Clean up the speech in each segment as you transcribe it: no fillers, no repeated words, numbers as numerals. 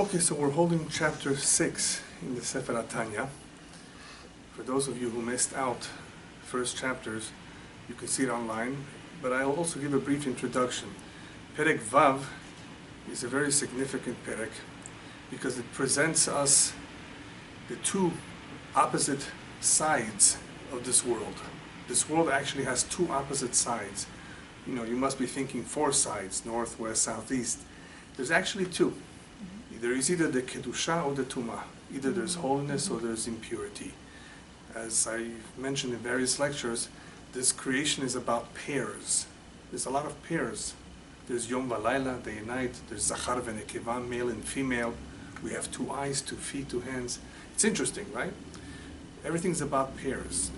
Okay, so we're holding chapter 6 in the Sefer Tanya. For those of you who missed out first chapters, you can see it online, but I'll also give a brief introduction. Perek Vav is a very significant perek because it presents us the two opposite sides of this world. This world actually has two opposite sides. You know, you must be thinking four sides, north, west, south, east. There's actually two. There is either the Kedusha or the Tumah. Either there's holiness or there's impurity. As I mentioned in various lectures, this creation is about pairs. There's a lot of pairs. There's Yom Valayla, day and night. There's Zachar v'Nekeva, male and female. We have 2 eyes, 2 feet, 2 hands. It's interesting, right? Everything's about pairs.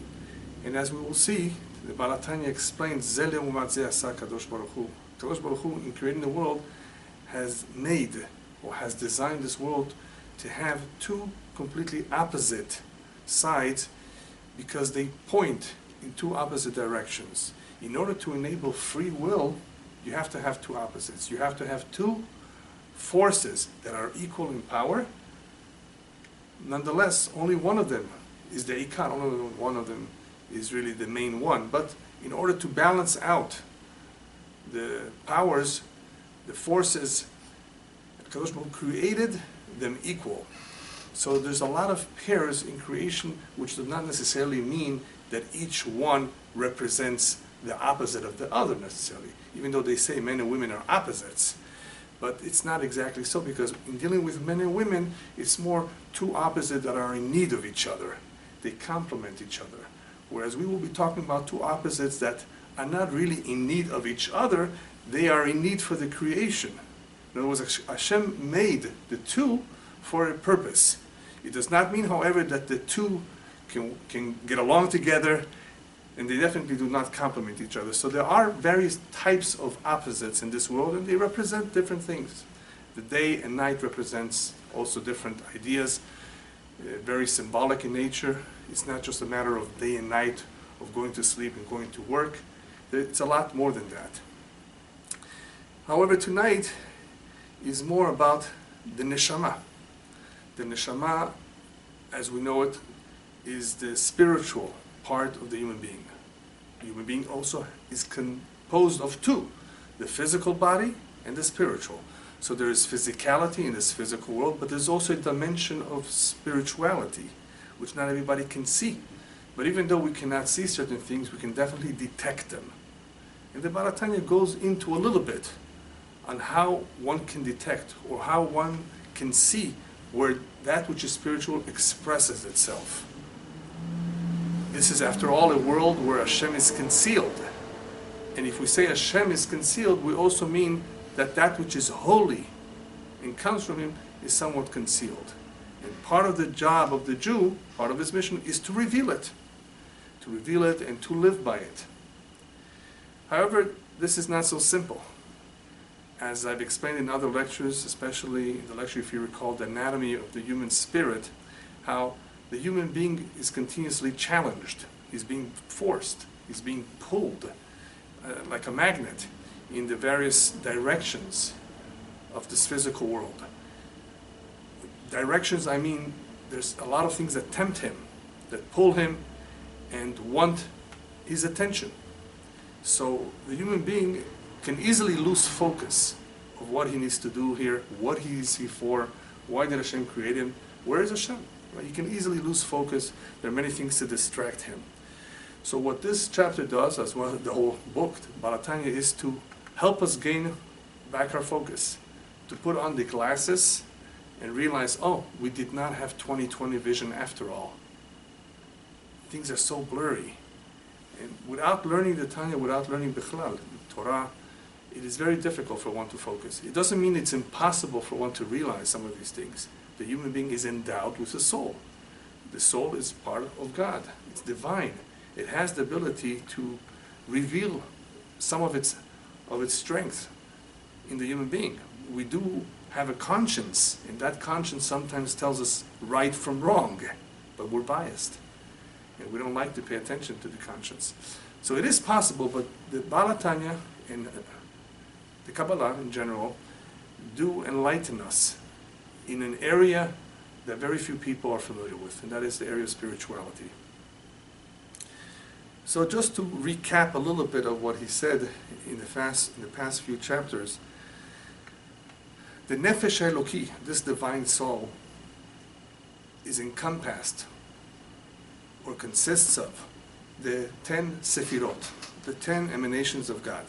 And as we will see, the Baal Tanya explains, Zeh le'umat zeh asa Kadosh Baruch Hu. Kadosh Baruch Hu, in creating the world, has made or has designed this world to have two completely opposite sides because they point in two opposite directions. In order to enable free will, you have to have two opposites. You have to have two forces that are equal in power. Nonetheless, only one of them is the ikar, only one of them is really the main one. But in order to balance out the powers, the forces, Kadosh Baruch Hu created them equal. So there's a lot of pairs in creation, which does not necessarily mean that each one represents the opposite of the other necessarily, even though they say men and women are opposites. But it's not exactly so, because in dealing with men and women, it's more two opposites that are in need of each other. They complement each other. Whereas we will be talking about two opposites that are not really in need of each other, they are in need for the creation. In other words, Hashem made the two for a purpose. It does not mean, however, that the two can get along together, and they definitely do not complement each other. So there are various types of opposites in this world, and they represent different things. The day and night represents also different ideas, very symbolic in nature. It's not just a matter of day and night, of going to sleep and going to work. It's a lot more than that. However, tonight is more about the neshama. The neshama, as we know it, is the spiritual part of the human being. The human being also is composed of two, the physical body and the spiritual. So there is physicality in this physical world, but there's also a dimension of spirituality, which not everybody can see. But even though we cannot see certain things, we can definitely detect them. And the Baal Tanya goes into a little bit on how one can detect or how one can see where that which is spiritual expresses itself. This is, after all, a world where Hashem is concealed. And if we say Hashem is concealed, we also mean that that which is holy and comes from Him is somewhat concealed. And part of the job of the Jew, part of his mission, is to reveal it and to live by it. However, this is not so simple. As I've explained in other lectures, especially in the lecture, if you recall, the anatomy of the human spirit, how the human being is continuously challenged. He's being forced. He's being pulled like a magnet in the various directions of this physical world. Directions, I mean, there's a lot of things that tempt him, that pull him and want his attention. So the human being can easily lose focus of what he needs to do here, what he is here for, why did Hashem create him, where is Hashem? Right? He can easily lose focus. There are many things to distract him. So what this chapter does, as well as the whole book, Baal Tanya, is to help us gain back our focus, to put on the glasses and realize, oh, we did not have 20/20 vision after all. Things are so blurry. And without learning the Tanya, without learning Bichlal, Torah, it is very difficult for one to focus. It doesn't mean it's impossible for one to realize some of these things. The human being is endowed with a soul. The soul is part of God. It's divine. It has the ability to reveal some of its strength in the human being. We do have a conscience, and that conscience sometimes tells us right from wrong, but we're biased. And we don't like to pay attention to the conscience. So it is possible, but the Baal Tanya and the Kabbalah in general do enlighten us in an area that very few people are familiar with, and that is the area of spirituality. So just to recap a little bit of what he said in the past few chapters, the Nefesh Eloki, this divine soul, is encompassed or consists of the 10 Sefirot, the 10 emanations of God.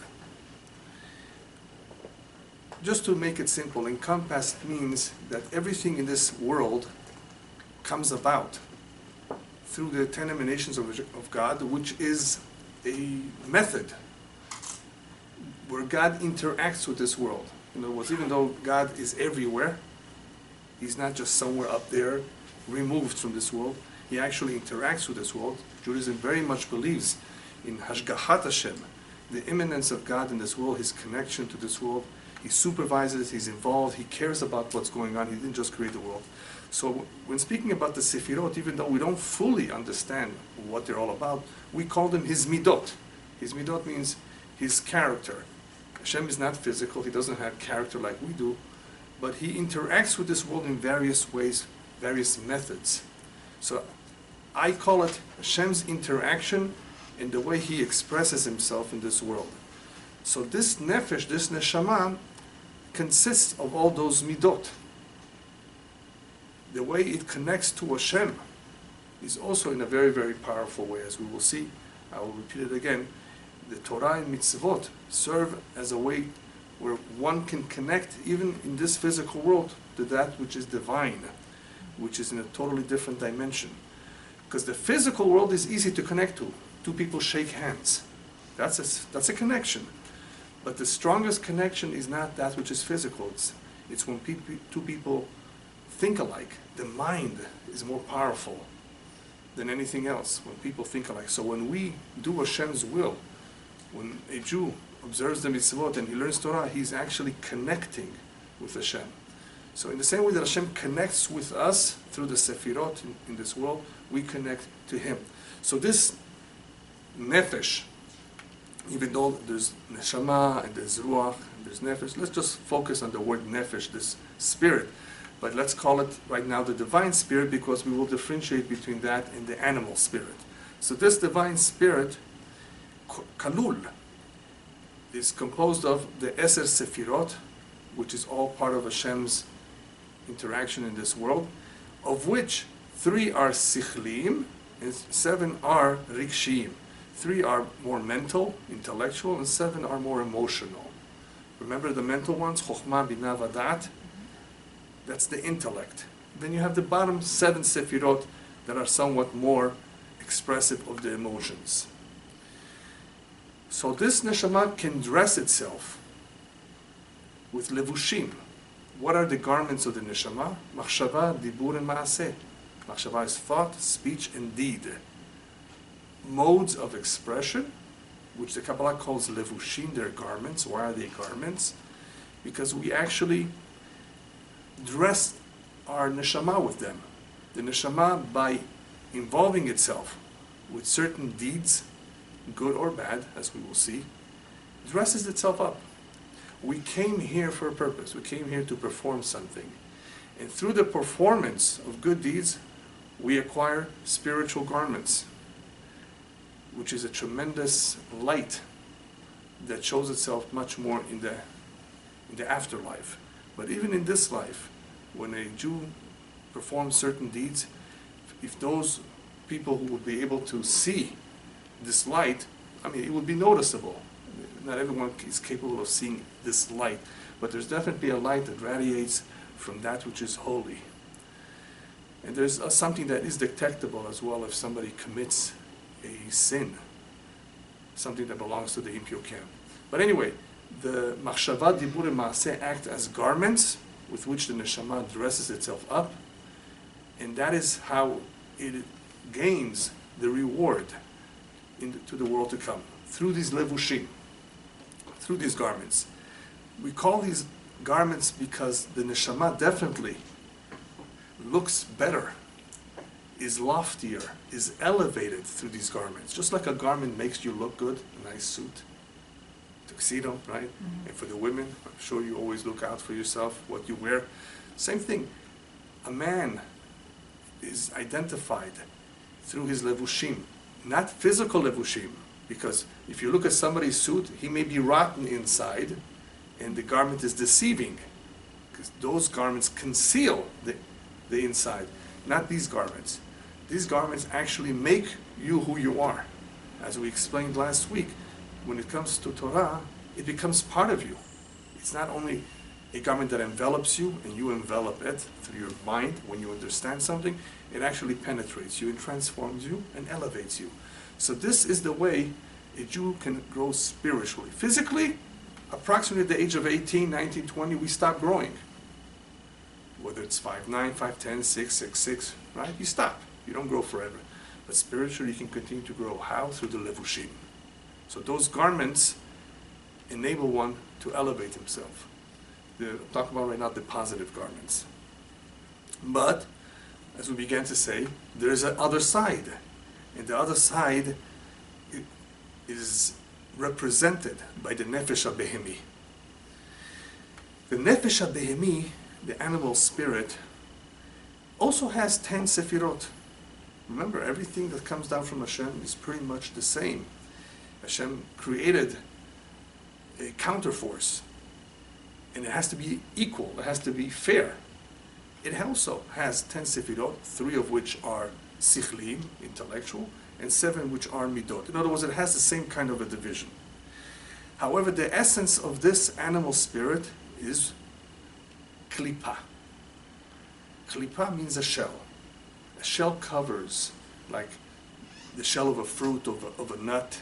Just to make it simple, encompassed means that everything in this world comes about through the 10 emanations of God, which is a method where God interacts with this world. In other words, even though God is everywhere, He's not just somewhere up there, removed from this world. He actually interacts with this world. Judaism very much believes in Hashgahat Hashem, the immanence of God in this world, His connection to this world. He supervises, He's involved, He cares about what's going on. He didn't just create the world. So when speaking about the Sefirot, even though we don't fully understand what they're all about, we call them His Midot. His Midot means His character. Hashem is not physical, He doesn't have character like we do, but He interacts with this world in various ways, various methods. So I call it Hashem's interaction in the way He expresses Himself in this world. So this nefesh, this neshama, consists of all those midot. The way it connects to Hashem is also in a very, very powerful way, as we will see. I will repeat it again. The Torah and mitzvot serve as a way where one can connect, even in this physical world, to that which is divine, which is in a totally different dimension. Because the physical world is easy to connect to. Two people shake hands. That's a connection. But the strongest connection is not that which is physical. It's when two people think alike. The mind is more powerful than anything else when people think alike. So when we do Hashem's will, when a Jew observes the mitzvot and he learns Torah, he's actually connecting with Hashem. So in the same way that Hashem connects with us through the Sefirot in this world, we connect to Him. So this nefesh, even though there's neshama and there's ruach and there's nefesh, let's just focus on the word nefesh, this spirit. But let's call it right now the divine spirit, because we will differentiate between that and the animal spirit. So this divine spirit, kalul, is composed of the Eser Sefirot, which is all part of Hashem's interaction in this world, of which 3 are sichlim and 7 are rikshim. 3 are more mental, intellectual, and 7 are more emotional. Remember the mental ones, chokhmah, binah, vadat? That's the intellect. Then you have the bottom 7 sefirot that are somewhat more expressive of the emotions. So this neshama can dress itself with levushim. What are the garments of the neshama? Machshava, dibur, and maaseh. Machshava is thought, speech, and deed. Modes of expression, which the Kabbalah calls levushim, their garments. Why are they garments? Because we actually dress our neshama with them. The neshama, by involving itself with certain deeds, good or bad, as we will see, dresses itself up. We came here for a purpose. We came here to perform something. And through the performance of good deeds, we acquire spiritual garments, which is a tremendous light that shows itself much more in the afterlife. But even in this life, when a Jew performs certain deeds, if those people who would be able to see this light, I mean, it would be noticeable. Not everyone is capable of seeing this light, but there's definitely a light that radiates from that which is holy. And there's something that is detectable as well if somebody commits a sin, something that belongs to the impure camp. But anyway, the machshava, dibur, and maaseh act as garments with which the neshama dresses itself up, and that is how it gains the reward to the world to come, through these levushim, through these garments. We call these garments because the neshama definitely looks better, is loftier, is elevated through these garments. Just like a garment makes you look good, a nice suit, tuxedo, right? Mm-hmm. And for the women, I'm sure you always look out for yourself, what you wear. Same thing. A man is identified through his levushim, not physical levushim, because if you look at somebody's suit, he may be rotten inside, and the garment is deceiving, because those garments conceal the inside, not these garments. These garments actually make you who you are. As we explained last week, when it comes to Torah, it becomes part of you. It's not only a garment that envelops you and you envelop it through your mind when you understand something, it actually penetrates you and transforms you and elevates you. So this is the way a Jew can grow spiritually. Physically, approximately at the age of 18, 19, 20, we stop growing. Whether it's 5'9", 5'10", 6'6", right? You stop. You don't grow forever. But spiritually, you can continue to grow. How? Through the levushim. So those garments enable one to elevate himself. I'm talking about right now the positive garments. But, as we began to say, there's an other side. And the other side is represented by the nefesh habehemi. The nefesh habehemi, the animal spirit, also has 10 sefirot. Remember, everything that comes down from Hashem is pretty much the same. Hashem created a counterforce, and it has to be equal, it has to be fair. It also has 10 sefirot, 3 of which are sichlim, intellectual, and 7 which are midot. In other words, it has the same kind of a division. However, the essence of this animal spirit is klipa. Klipa means a shell. A shell covers, like the shell of a fruit, of a nut.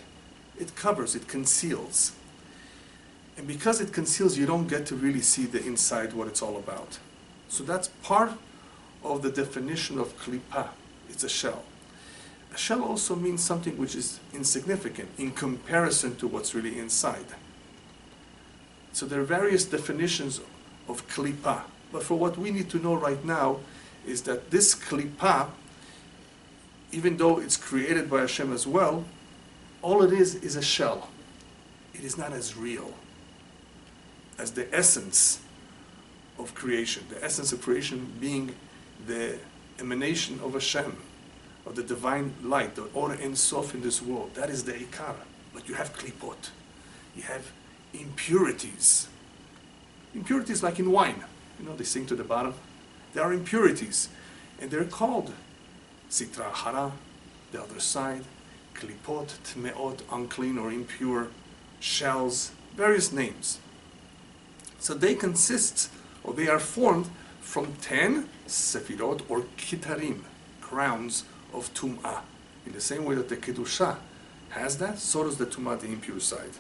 It covers, it conceals. And because it conceals, you don't get to really see the inside, what it's all about. So that's part of the definition of klipa. It's a shell. A shell also means something which is insignificant in comparison to what's really inside. So there are various definitions of klipa. But for what we need to know right now is that this klipa, even though it's created by Hashem as well, all it is a shell. It is not as real as the essence of creation. The essence of creation being the emanation of Hashem, of the divine light, the Or Ein Sof in this world. That is the Ikar. But you have klipot. You have impurities. Impurities like in wine. You know, they sink to the bottom. There are impurities. And they're called Sitra Hara, the other side, Klipot, Tmeot, unclean or impure, shells, various names. So they consist, or they are formed from 10 Sefirot or Kitarim, crowns of Tum'ah. In the same way that the Kedusha has that, so does the Tum'ah, the impure side.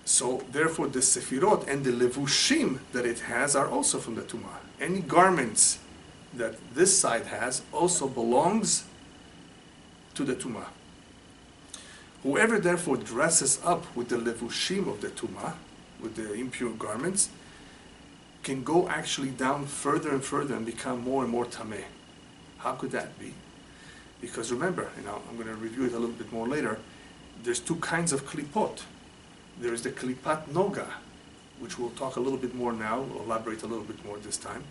So therefore the Sefirot and the Levushim that it has are also from the Tum'ah. Any garments that this side has also belongs to the Tum'ah. Whoever therefore dresses up with the Levushim of the Tum'ah, with the impure garments, can go actually down further and further and become more and more Tameh. How could that be? Because remember, I'm going to review it a little bit more later, there's 2 kinds of klipot. There is the klipat noga, which we'll talk a little bit more now, we'll elaborate a little bit more this time.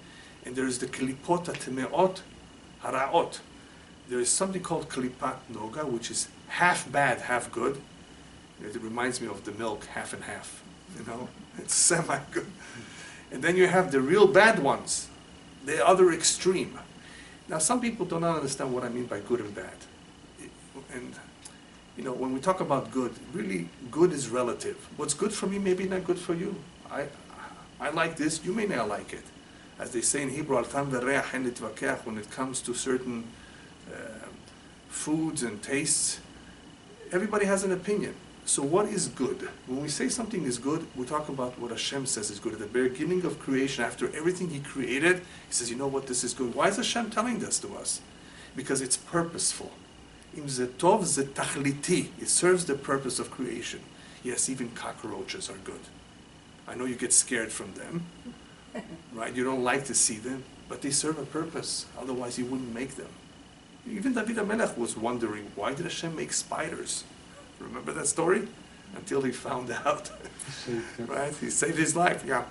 And there is the klipot atmeot haraot. There is something called klipat noga, which is half bad, half good. It reminds me of the milk, half and half. It's semi-good. And then you have the real bad ones, the other extreme. Now, some people do not understand what I mean by good and bad. And, when we talk about good, really, good is relative. What's good for me may be not good for you. I like this, you may not like it. As they say in Hebrew, when it comes to certain foods and tastes, everybody has an opinion. So what is good? When we say something is good, we talk about what Hashem says is good. At the beginning of creation, after everything He created, He says, you know what, this is good. Why is Hashem telling this to us? Because it's purposeful. Im ze tov ze tachliti. It serves the purpose of creation. Yes, even cockroaches are good. I know you get scared from them, right? You don't like to see them, but they serve a purpose. Otherwise, you wouldn't make them. Even David HaMelech was wondering, why did Hashem make spiders? Remember that story? Until he found out. Right? He saved his life. Yeah.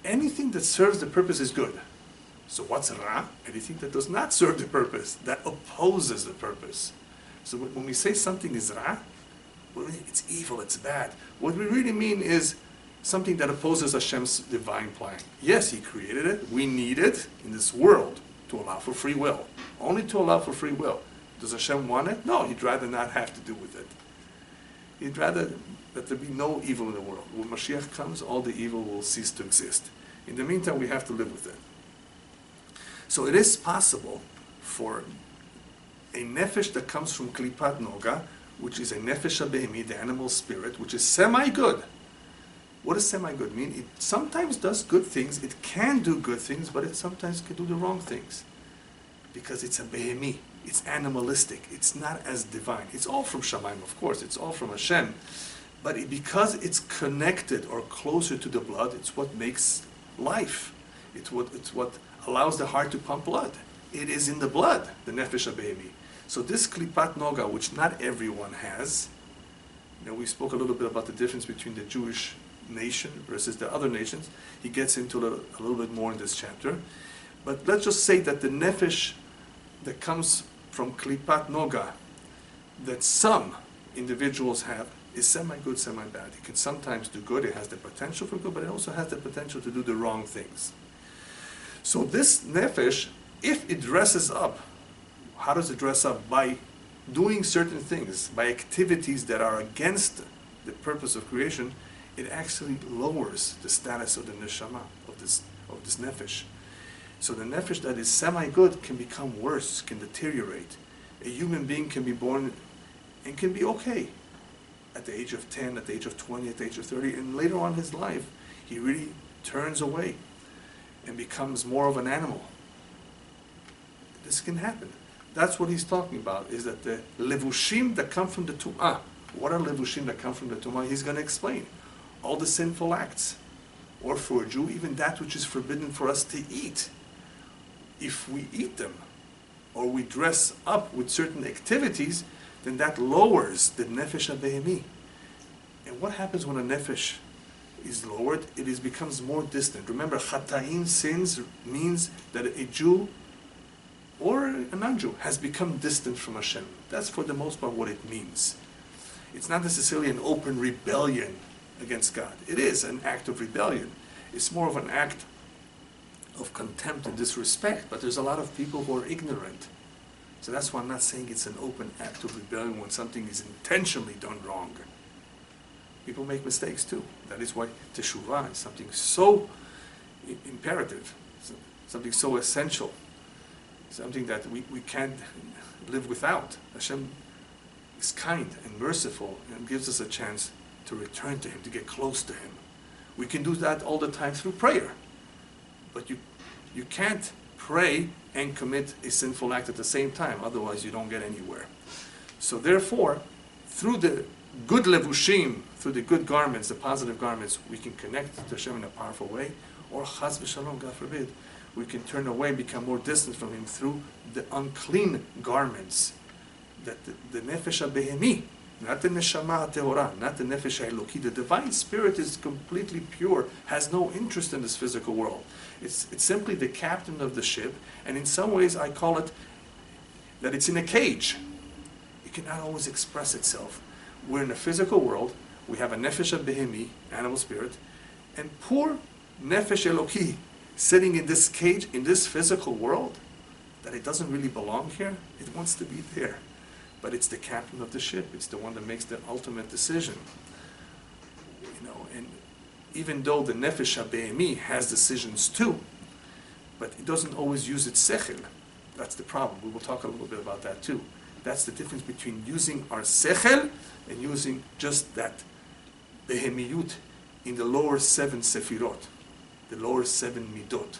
anything that serves the purpose is good. So what's ra? Anything that does not serve the purpose, that opposes the purpose. So when we say something is ra, it's evil, it's bad. What we really mean is something that opposes Hashem's divine plan. Yes, He created it. We need it in this world to allow for free will. Only to allow for free will. Does Hashem want it? No, He'd rather not have to do with it. He'd rather that there be no evil in the world. When Mashiach comes, all the evil will cease to exist. In the meantime, we have to live with it. So it is possible for a nefesh that comes from Klipat Noga, which is a nefesh habehemi, the animal spirit, which is semi-good. What does semi-good mean? It sometimes does good things, it can do good things, but it sometimes can do the wrong things. Because it's a behemi, it's animalistic, it's not as divine. It's all from Shamayim, of course, it's all from Hashem. But because it's connected or closer to the blood, it's what makes life. It's what allows the heart to pump blood. It is in the blood, the nefesh habehemi. So this klipat noga, which not everyone has, we spoke a little bit about the difference between the Jewish nation versus the other nations. He gets into a little bit more in this chapter. But let's just say that the nefesh that comes from klipat noga, that some individuals have, is semi-good, semi-bad. It can sometimes do good, it has the potential for good, but it also has the potential to do the wrong things. So this nefesh, if it dresses up, how does it dress up? By doing certain things, by activities that are against the purpose of creation, it actually lowers the status of the neshama, of this nefesh. So the nefesh that is semi-good can become worse, can deteriorate. A human being can be born and can be okay at the age of 10, at the age of 20, at the age of 30, and later on in his life, he really turns away and becomes more of an animal. This can happen. That's what he's talking about, is that the levushim that come from the tum'ah. What are levushim that come from the tum'ah? He's going to explain. All the sinful acts. Or for a Jew, even that which is forbidden for us to eat. If we eat them, or we dress up with certain activities, then that lowers the nefesh habehemi. And what happens when a nefesh is lowered? It becomes more distant. Remember, chata'im, sins, means that a Jew or a non-Jew has become distant from Hashem. That's for the most part what it means. It's not necessarily an open rebellion against God. It is an act of rebellion. It's more of an act of contempt and disrespect, but there's a lot of people who are ignorant. So that's why I'm not saying it's an open act of rebellion when something is intentionally done wrong. People make mistakes too. That is why teshuvah is something so imperative, something so essential, something that we can't live without. Hashem is kind and merciful and gives us a chance to return to Him, to get close to Him. We can do that all the time through prayer. But you can't pray and commit a sinful act at the same time, otherwise you don't get anywhere. So therefore, through the good levushim, through the good garments, the positive garments, we can connect to Hashem in a powerful way, or chas v'shalom, God forbid, we can turn away, become more distant from Him through the unclean garments, that the nefesh habehemi, not the neshama teorah, not the nefesh haeloki. The divine spirit is completely pure, has no interest in this physical world. It's simply the captain of the ship, and in some ways I call it that it's in a cage. It cannot always express itself. We're in a physical world, we have a nefesh habehemi, animal spirit, and poor nefesh eloki, sitting in this cage, in this physical world, that it doesn't really belong here. It wants to be there. But it's the captain of the ship. It's the one that makes the ultimate decision. And even though the nefesh habehemi has decisions too, but it doesn't always use its sechel. That's the problem. We will talk a little bit about that too. That's the difference between using our sechel and using just that behemiyut in the lower 7 sefirot, the lower 7 midot.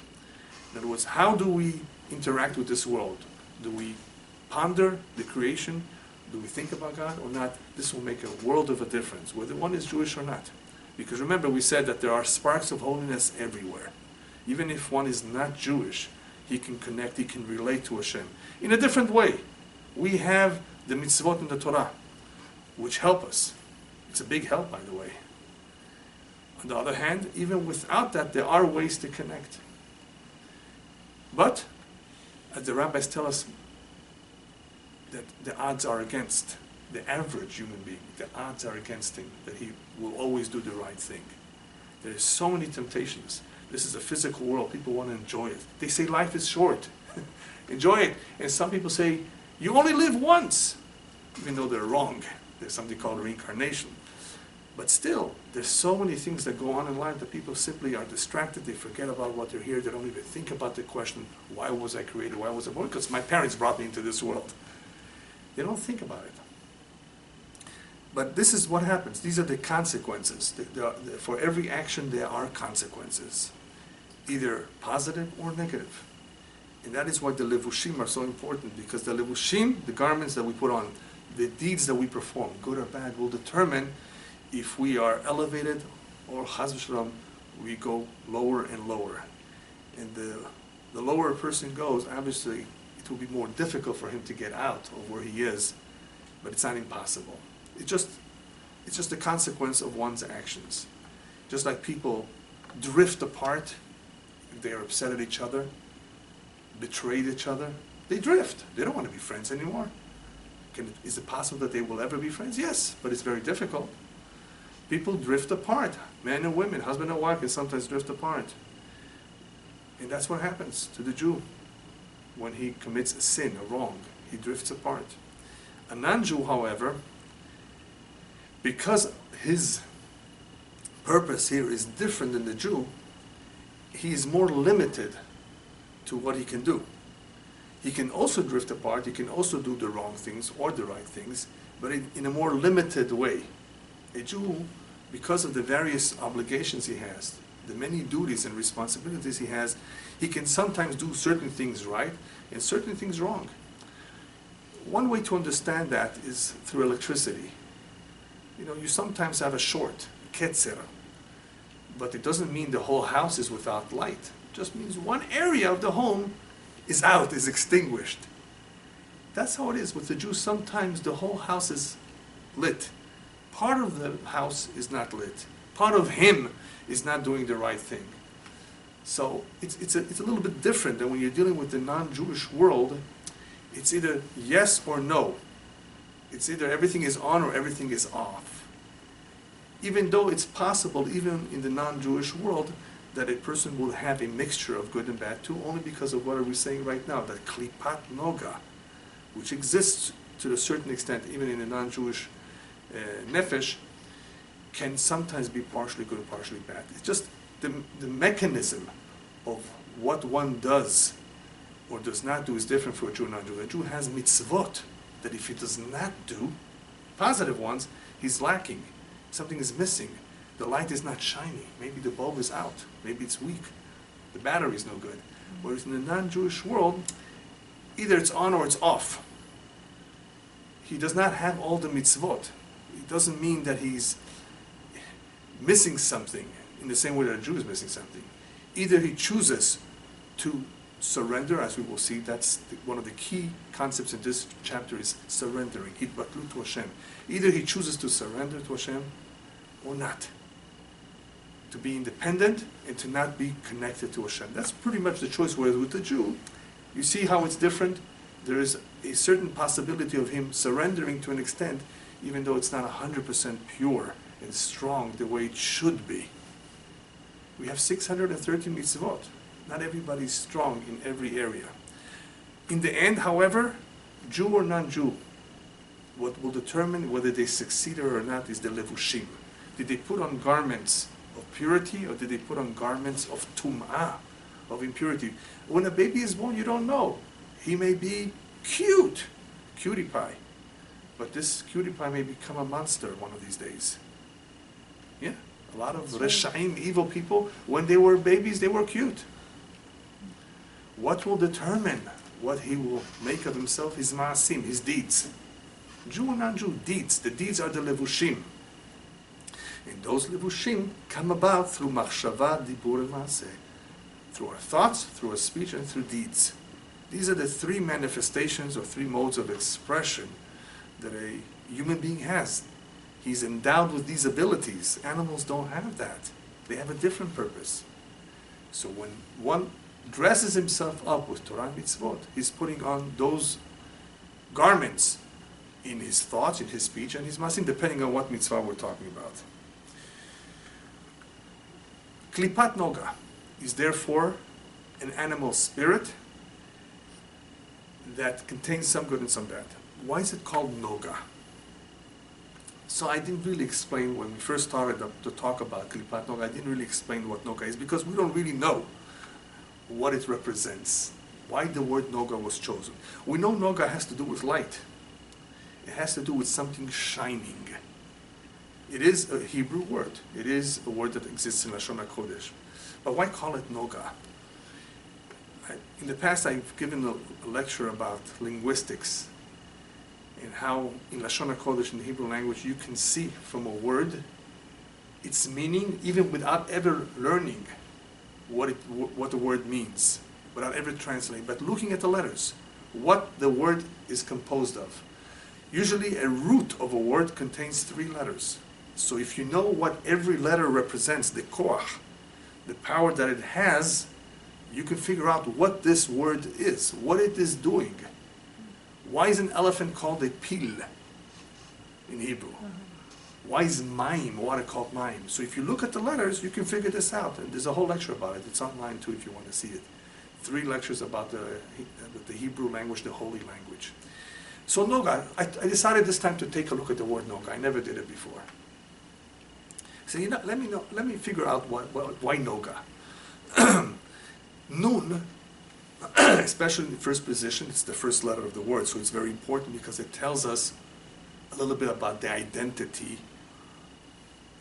In other words, how do we interact with this world? Do we ponder the creation? Do we think about God or not? This will make a world of a difference, whether one is Jewish or not. Because remember, we said that there are sparks of holiness everywhere. Even if one is not Jewish, he can connect, he can relate to Hashem in a different way. We have the mitzvot in the Torah, which help us. It's a big help, by the way. On the other hand, even without that, there are ways to connect. But, as the rabbis tell us, that the odds are against the average human being. The odds are against him, that he will always do the right thing. There are so many temptations. This is a physical world. People want to enjoy it. They say life is short. Enjoy it. And some people say, you only live once, even though they're wrong. There's something called reincarnation. But still, there's so many things that go on in life that people simply are distracted. They forget about what they're here. They don't even think about the question, why was I created? Why was I born? Because my parents brought me into this world. They don't think about it. But this is what happens. These are the consequences. For every action, there are consequences, either positive or negative. And that is why the levushim are so important, because the levushim, the garments that we put on, the deeds that we perform, good or bad, will determine if we are elevated or chas v'shalom, we go lower and lower. And the lower a person goes, obviously, it will be more difficult for him to get out of where he is, but it's not impossible. It's just a consequence of one's actions. Just like people drift apart if they are upset at each other, betrayed each other, they drift. They don't want to be friends anymore. Is it possible that they will ever be friends? Yes, but it's very difficult. People drift apart. Men and women, husband and wife can sometimes drift apart. And that's what happens to the Jew. When he commits a sin, a wrong, he drifts apart. A non-Jew, however, because his purpose here is different than the Jew, he is more limited to what he can do. He can also drift apart, he can also do the wrong things or the right things, but in a more limited way. A Jew, because of the various obligations he has, the many duties and responsibilities he has, he can sometimes do certain things right and certain things wrong. One way to understand that is through electricity. You know, you sometimes have a short, ketzer, but it doesn't mean the whole house is without light. It just means one area of the home is out, is extinguished. That's how it is with the Jews. Sometimes the whole house is lit. Part of the house is not lit. Part of him is not doing the right thing. So it's a little bit different than when you're dealing with the non-Jewish world. It's either yes or no. It's either everything is on or everything is off. Even though it's possible, even in the non-Jewish world, that a person will have a mixture of good and bad too, only because of what are we saying right now, that klipat noga, which exists to a certain extent, even in the non-Jewish nefesh, can sometimes be partially good and partially bad. It's just the mechanism of what one does or does not do is different for a Jew and non-Jew. A Jew has mitzvot that if he does not do, positive ones, he's lacking. Something is missing. The light is not shiny. Maybe the bulb is out. Maybe it's weak. The battery is no good. Whereas in the non-Jewish world, either it's on or it's off. He does not have all the mitzvot. It doesn't mean that he's missing something in the same way that a Jew is missing something. Either he chooses to surrender, as we will see, that's one of the key concepts in this chapter is surrendering, hitbatlut to Hashem. Either he chooses to surrender to Hashem or not. To be independent and to not be connected to Hashem. That's pretty much the choice. Whereas with the Jew, you see how it's different? There is a certain possibility of him surrendering to an extent, even though it's not 100% pure and strong the way it should be. We have 613 mitzvot. Not everybody's strong in every area. In the end, however, Jew or non-Jew, what will determine whether they succeeded or not is the levushim. Did they put on garments of purity or did they put on garments of tum'ah, of impurity? When a baby is born, you don't know. He may be cute, cutie pie, but this cutie pie may become a monster one of these days. Yeah, a lot of reshaim, evil people, when they were babies, they were cute. What will determine what he will make of himself? His ma'asim, his deeds. Jew or non-Jew, deeds. The deeds are the levushim. And those levushim come about through machshava, dibur, and maaseh. Through our thoughts, through our speech, and through deeds. These are the three manifestations or three modes of expression that a human being has. He's endowed with these abilities. Animals don't have that. They have a different purpose. So when one dresses himself up with Torah and mitzvot, he's putting on those garments in his thoughts, in his speech, and his masim, depending on what mitzvah we're talking about. Klipat noga is therefore an animal spirit that contains some good and some bad. Why is it called noga? So I didn't really explain when we first started to talk about Klipat Noga, I didn't really explain what Noga is because we don't really know what it represents, why the word Noga was chosen. We know Noga has to do with light. It has to do with something shining. It is a Hebrew word. It is a word that exists in Lashon HaKodesh. But why call it Noga? In the past I've given a lecture about linguistics and how in Lashon HaKodesh, in the Hebrew language, you can see from a word its meaning even without ever learning what the word means, without ever translating, but looking at the letters, what the word is composed of. Usually a root of a word contains 3 letters. So if you know what every letter represents, the koach, the power that it has, you can figure out what this word is, what it is doing. Why is an elephant called a pil in Hebrew? Why is mayim, water, called mayim? So if you look at the letters, you can figure this out. And there's a whole lecture about it. It's online too if you want to see it. 3 lectures about the Hebrew language, the holy language. So Noga, I decided this time to take a look at the word Noga. I never did it before. So let me figure out why Noga. Nun, especially in the first position, it's the first letter of the word, so it's very important because it tells us a little bit about the identity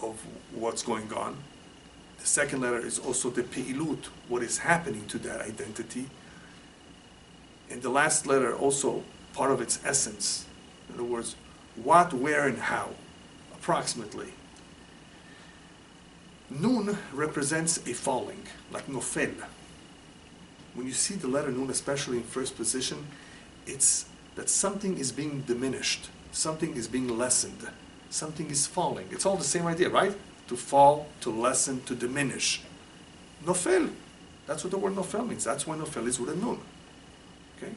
of what's going on. The second letter is also the peilut, what is happening to that identity. And the last letter also part of its essence. In other words, what, where, and how, approximately. Nun represents a falling, like nofel. When you see the letter Nun, especially in first position, it's that something is being diminished, something is being lessened, something is falling. It's all the same idea, right? To fall, to lessen, to diminish. Nofel, that's what the word nofel means. That's why nofel is with a Nun. Okay?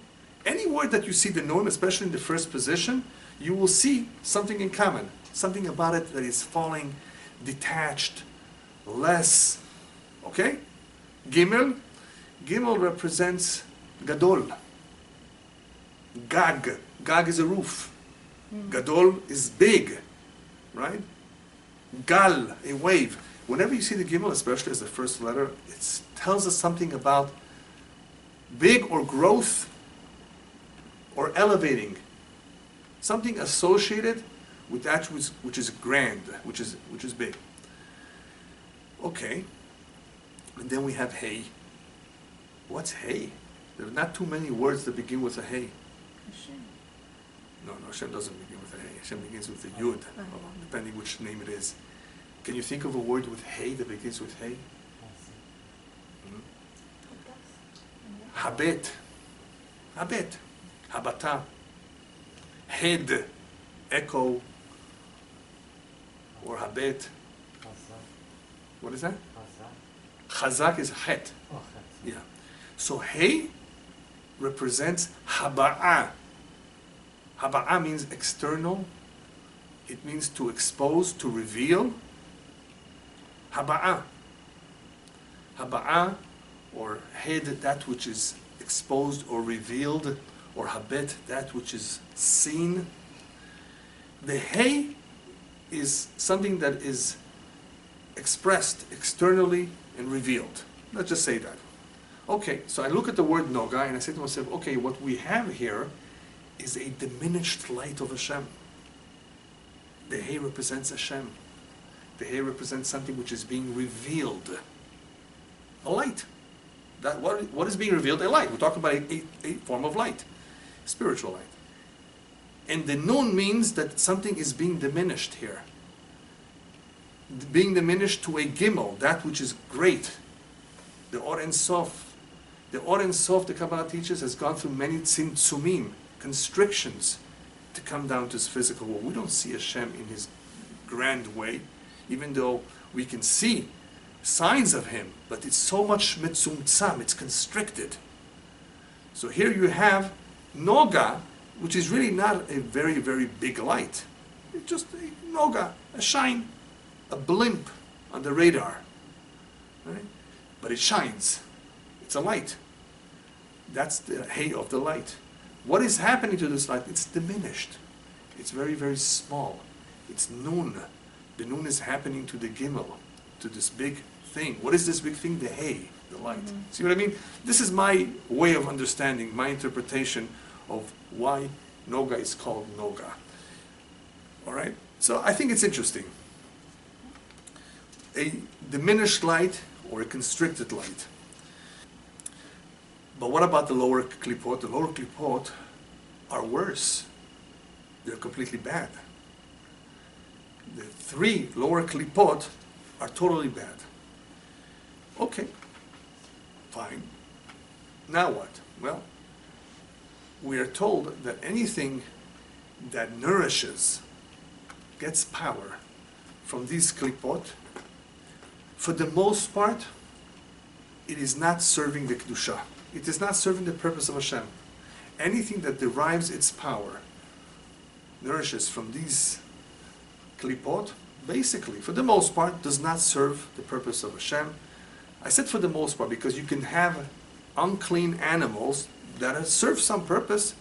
Any word that you see the Nun, especially in the first position, you will see something in common, something about it that is falling, detached, less. Okay? Gimel. Gimel represents gadol. Gag. Gag is a roof. Gadol is big, right? Gal, a wave. Whenever you see the Gimel, especially as the first letter, it tells us something about big or growth or elevating. Something associated with that which is grand, which is big. Okay. And then we have Hey. What's Hey? There are not too many words that begin with a Hey. Hashem. No, Hashem doesn't begin with a Hey. Hashem begins with a Yud, depending which name it is. Can you think of a word with Hey that begins with Hey? Habet. Habet. Habata. Head. Echo. Or Habet. What is that? Chazak is Het. Yeah. So Hey represents Haba'ah. Haba'ah means external. It means to expose, to reveal. Haba'ah. Haba'ah, or Head, that which is exposed or revealed, or Habet, that which is seen. The Hey is something that is expressed externally and revealed. Let's just say that. Okay, so I look at the word Noga and I say to myself, okay, what we have here is a diminished light of Hashem. The Hey represents Hashem. The Hey represents something which is being revealed. A light. That what is being revealed? A light. We're talking about a form of light. Spiritual light. And the Nun means that something is being diminished here. Being diminished to a Gimel, that which is great. The Or Ein Sof. The Or Ein Sof, the Kabbalah teaches, has gone through many tzimtzumim, constrictions, to come down to his physical world. We don't see Hashem in his grand way, even though we can see signs of him, but it's so much mitzumtzam, it's constricted. So here you have noga, which is really not a very, very big light. It's just a noga, a shine, a blimp on the radar. Right? But it shines. It's a light. That's the hay of the light. What is happening to this light? It's diminished. It's very, very small. It's nun. The nun is happening to the gimel, to this big thing. What is this big thing? The hay, the light. Mm-hmm. See what I mean? This is my way of understanding, my interpretation of why noga is called noga. All right? So I think it's interesting. A diminished light or a constricted light. But what about the lower klipot? The lower klipot are worse. They're completely bad. The 3 lower klipot are totally bad. Okay, fine. Now what? Well, we are told that anything that nourishes, gets power from these klipot, for the most part, it is not serving the kedusha. It is not serving the purpose of Hashem. Anything that derives its power, nourishes from these klipot, basically, for the most part, does not serve the purpose of Hashem. I said for the most part because you can have unclean animals that serve some purpose.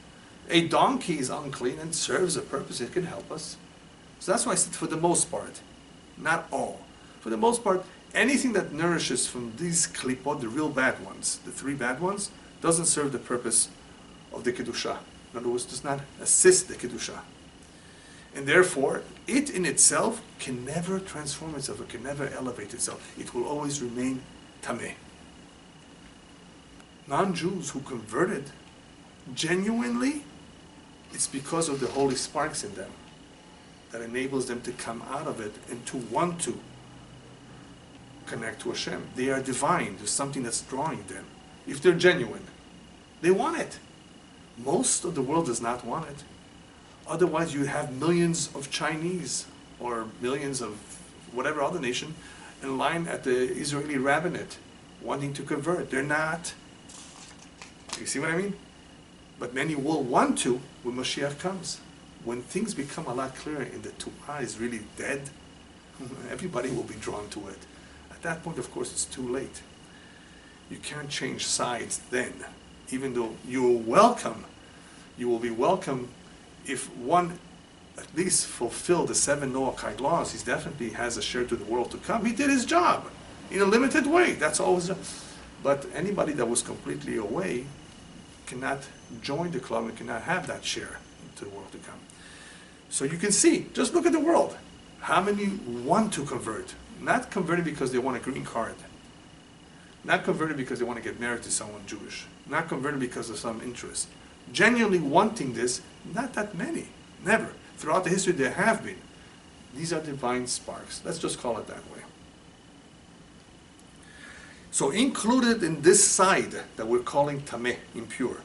A donkey is unclean and serves a purpose. It can help us. So that's why I said for the most part, not all. For the most part, anything that nourishes from these klipot, the real bad ones, the 3 bad ones, doesn't serve the purpose of the kedusha. In other words, does not assist the kedusha. And therefore, it in itself can never transform itself, it can never elevate itself. It will always remain tameh. Non-Jews who converted, genuinely, it's because of the holy sparks in them that enables them to come out of it and to want to connect to Hashem. They are divine. There's something that's drawing them. If they're genuine, they want it. Most of the world does not want it. Otherwise, you have millions of Chinese or millions of whatever other nation in line at the Israeli rabbinate wanting to convert. They're not. You see what I mean? But many will want to when Mashiach comes. When things become a lot clearer and the Tu'ah is really dead, everybody will be drawn to it. At that point, of course, it's too late. You can't change sides then. Even though you're welcome, you will be welcome if one at least fulfilled the 7 Noahide laws. He definitely has a share to the world to come. He did his job in a limited way. That's always. But anybody that was completely away cannot join the club and cannot have that share to the world to come. So you can see, just look at the world. How many want to convert? Not converted because they want a green card. Not converted because they want to get married to someone Jewish. Not converted because of some interest. Genuinely wanting this, not that many. Never. Throughout the history there have been. These are divine sparks. Let's just call it that way. So included in this side that we're calling tameh, impure,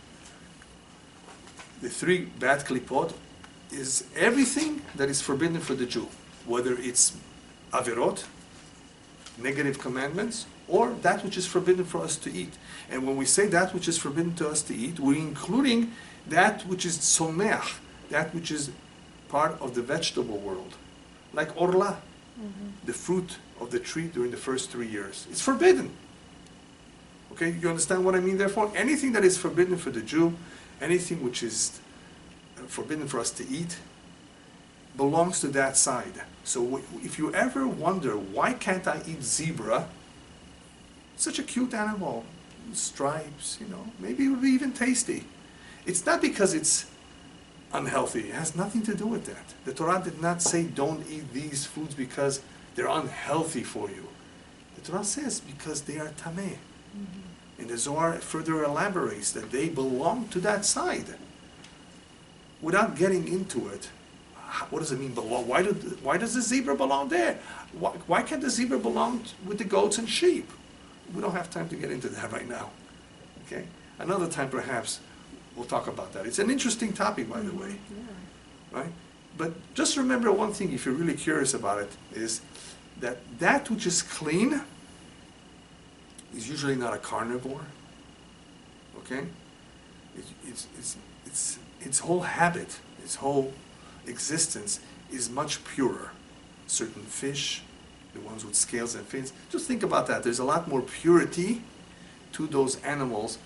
the 3 bad klipot, is everything that is forbidden for the Jew, whether it's averot, negative commandments, or that which is forbidden for us to eat. And when we say that which is forbidden to us to eat, we're including that which is tzomeach, that which is part of the vegetable world, like orla, the fruit of the tree during the first 3 years. It's forbidden. Okay, you understand what I mean? Therefore, anything that is forbidden for the Jew, anything which is forbidden for us to eat, belongs to that side. So if you ever wonder, why can't I eat zebra? Such a cute animal, stripes, maybe it would be even tasty. It's not because it's unhealthy. It has nothing to do with that. The Torah did not say don't eat these foods because they're unhealthy for you. The Torah says because they are tameh. And the Zohar further elaborates that they belong to that side. Without getting into it, what does it mean belong? Why does the zebra belong there? Why can't the zebra belong with the goats and sheep? We don't have time to get into that right now. Okay? Another time perhaps we'll talk about that. It's an interesting topic, by the way. Yeah. Right? But just remember one thing, if you're really curious about it, is that which is clean is usually not a carnivore. Okay? Its whole habit, its whole existence is much purer. Certain fish, the ones with scales and fins, just think about that. There's a lot more purity to those animals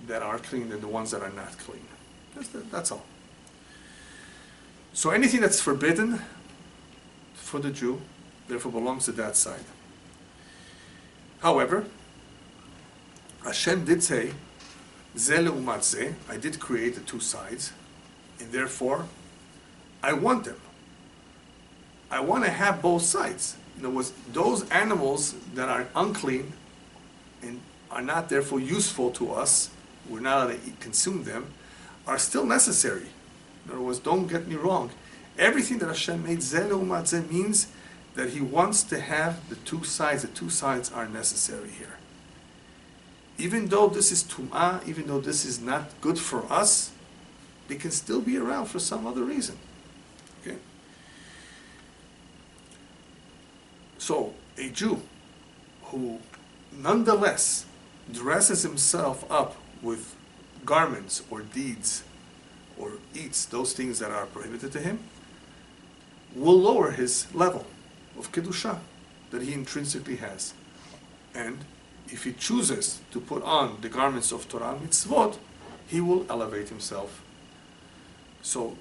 that are clean than the ones that are not clean. That's all. So anything that's forbidden for the Jew, therefore belongs to that side. However, Hashem did say, Zeh le'umat zeh, I did create the two sides, and therefore, I want them. I want to have both sides. In other words, those animals that are unclean and are not therefore useful to us, we're not allowed to consume them, are still necessary. In other words, don't get me wrong. Everything that Hashem made, Zeh le'umat zeh, means that He wants to have the two sides. The two sides are necessary here. Even though this is tum'ah, even though this is not good for us, they can still be around for some other reason. Okay? So, a Jew who nonetheless dresses himself up with garments or deeds or eats those things that are prohibited to him will lower his level of Kedusha that he intrinsically has. And if he chooses to put on the garments of Torah mitzvot, he will elevate himself. So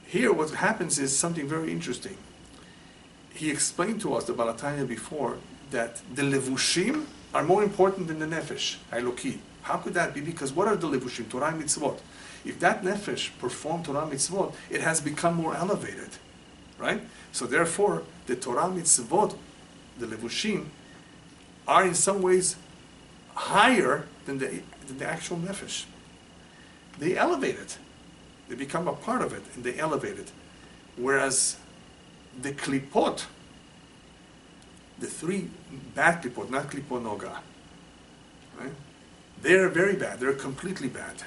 here what happens is something very interesting. He explained to us, the Baal Tanya before, that the levushim are more important than the nefesh, Eloki. How could that be? Because what are the levushim? Torah mitzvot. If that nefesh performed Torah mitzvot, it has become more elevated. Right? So therefore, the Torah mitzvot, the levushim, are in some ways higher than the actual nefesh. They elevate it. They become a part of it, and they elevate it. Whereas the klipot, the three bad klipot, not klipot noga, right? They're very bad. They're completely bad.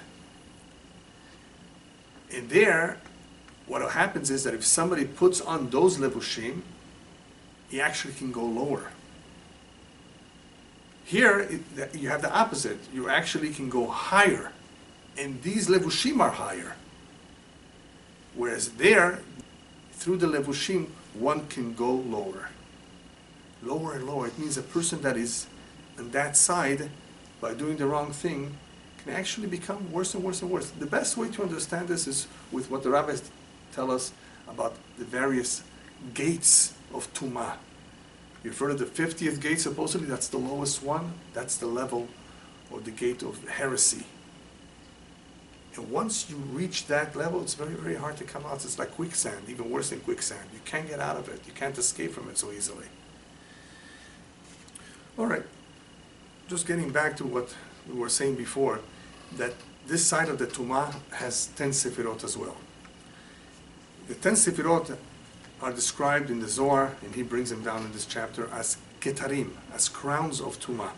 And there, what happens is that if somebody puts on those levushim, he actually can go lower. Here, you have the opposite. You actually can go higher. And these levushim are higher. Whereas there, through the levushim, one can go lower. Lower and lower. It means a person that is on that side, by doing the wrong thing, can actually become worse and worse and worse. The best way to understand this is with what the rabbis tell us about the various gates of Tumah. You refer to the 50th gate, supposedly, that's the lowest one. That's the level, or the gate of heresy. And once you reach that level, it's very, very hard to come out. It's like quicksand, even worse than quicksand. You can't get out of it. You can't escape from it so easily. All right. Just getting back to what we were saying before, that this side of the Tumah has 10 sefirot as well. The 10 sefirot are described in the Zohar, and he brings them down in this chapter, as ketarim, as crowns of Tumah.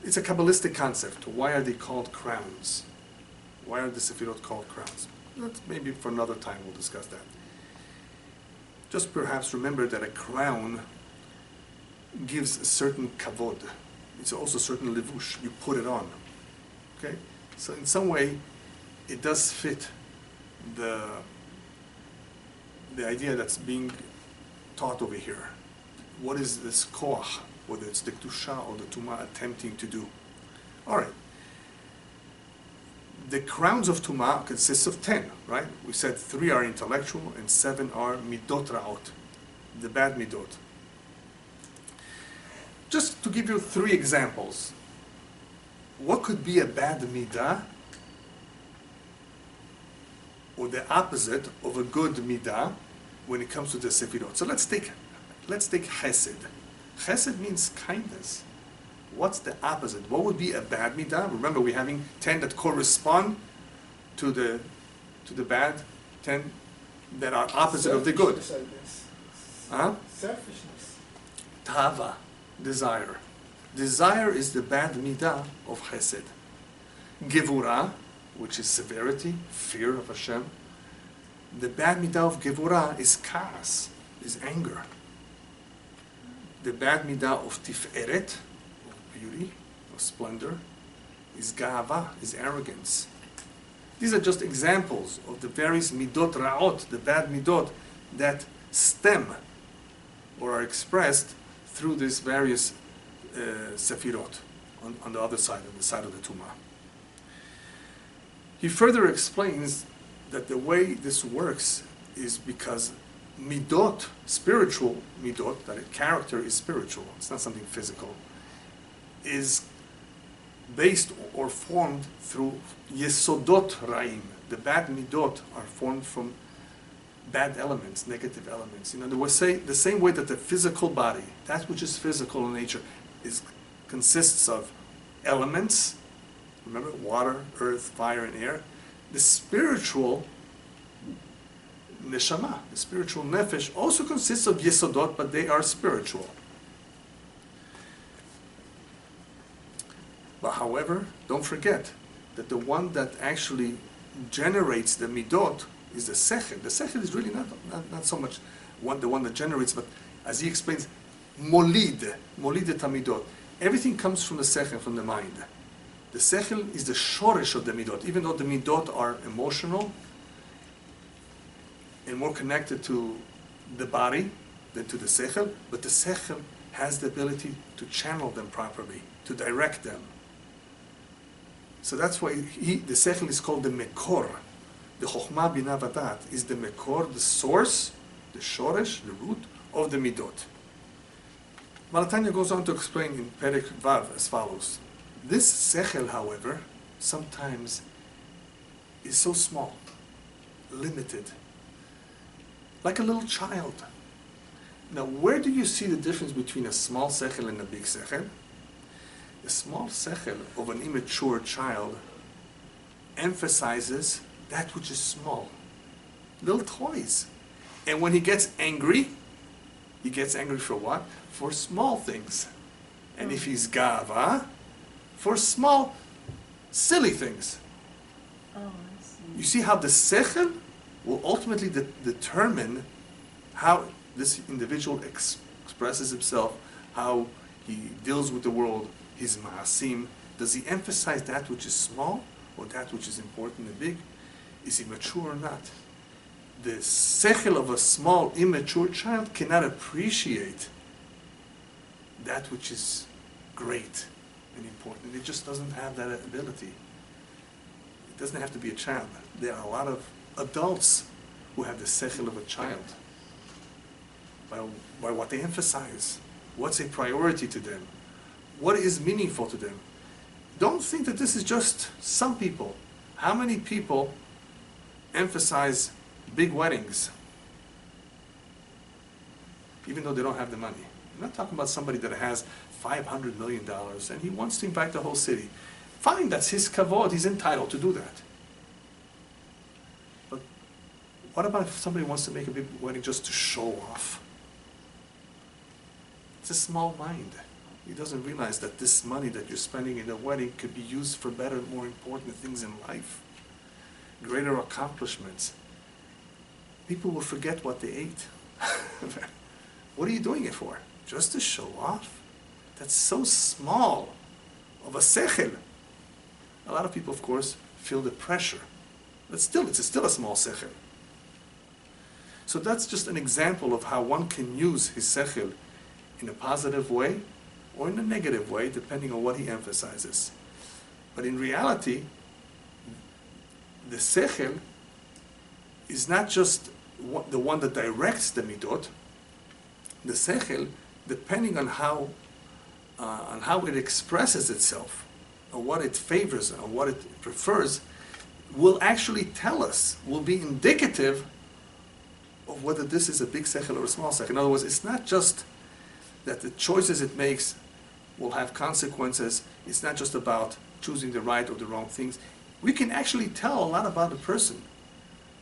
It's a Kabbalistic concept. Why are they called crowns? Why are the sefirot called crowns? That's maybe for another time we'll discuss that. Just perhaps remember that a crown gives a certain kavod. It's also a certain levush. You put it on. Okay? So in some way, it does fit the idea that's being taught over here. What is this koach, whether it's the kedusha or the tumah, attempting to do? All right. The crowns of tumah consists of 10, right? We said 3 are intellectual and 7 are midot ra'ot, the bad midot. Just to give you 3 examples, what could be a bad midah, or the opposite of a good midah when it comes to the sefirot? So let's take chesed. Chesed means kindness. What's the opposite? What would be a bad midah? Remember, we're having 10 that correspond to the bad, 10 that are opposite of the good. Huh? Selfishness. Tava, desire. Desire is the bad midah of chesed. Gevurah, which is severity, fear of Hashem. The bad midah of gevurah is kaas, is anger. The bad midah of tiferet beauty, of splendor, is ga'ava, is arrogance. These are just examples of the various midot ra'ot, the bad midot, that stem or are expressed through these various sefirot on the other side, on the side of the tumah. He further explains that the way this works is because midot, spiritual midot, that a character is spiritual, it's not something physical, is based or formed through yesodot ra'im. The bad midot are formed from bad elements, negative elements. In other words, the same way that the physical body, that which is physical in nature, consists of elements, remember, water, earth, fire, and air. The spiritual neshama, the spiritual nefesh, also consists of yesodot, but they are spiritual. But however, don't forget that the one that actually generates the midot is the sechel. The sechel is really not so much the one that generates, but as he explains, molid tamidot. Everything comes from the sechel, from the mind. The sechel is the shoresh of the midot. Even though the midot are emotional and more connected to the body than to the sechel, but the sechel has the ability to channel them properly, to direct them. So that's why the sechel is called the mekor. The chokhmah bina vadat is the mekor, the source, the shoresh, the root of the midot. Tanya goes on to explain in Perek Vav as follows. This sechel, however, sometimes is so small, limited, like a little child. Now, where do you see the difference between a small sechel and a big sechel? The small sechel of an immature child emphasizes that which is small, little toys. And when he gets angry for what? For small things. And if he's gava, for small, silly things. Oh, I see. You see how the sechel will ultimately determine how this individual expresses himself, how he deals with the world, his ma'asim. Does he emphasize that which is small or that which is important and big? Is he mature or not? The sechel of a small, immature child cannot appreciate that which is great and important. It just doesn't have that ability. It doesn't have to be a child. There are a lot of adults who have the sechel of a child by what they emphasize, what's a priority to them, what is meaningful to them. Don't think that this is just some people. How many people emphasize big weddings even though they don't have the money? I'm not talking about somebody that has $500 million and he wants to invite the whole city. Fine, that's his kavod, he's entitled to do that. But what about if somebody wants to make a big wedding just to show off? It's a small mind. He doesn't realize that this money that you're spending in a wedding could be used for better, more important things in life, greater accomplishments. People will forget what they ate. What are you doing it for? Just to show off? That's so small of a sechel. A lot of people, of course, feel the pressure. But still, it's still a small sechel. So that's just an example of how one can use his sechel in a positive way or in a negative way, depending on what he emphasizes. But in reality, the sechel is not just the one that directs the midot. The sechel, depending on how it expresses itself, or what it favors, or what it prefers, will actually tell us, will be indicative of whether this is a big sechel or a small sechel. In other words, it's not just that the choices it makes will have consequences. It's not just about choosing the right or the wrong things. We can actually tell a lot about a person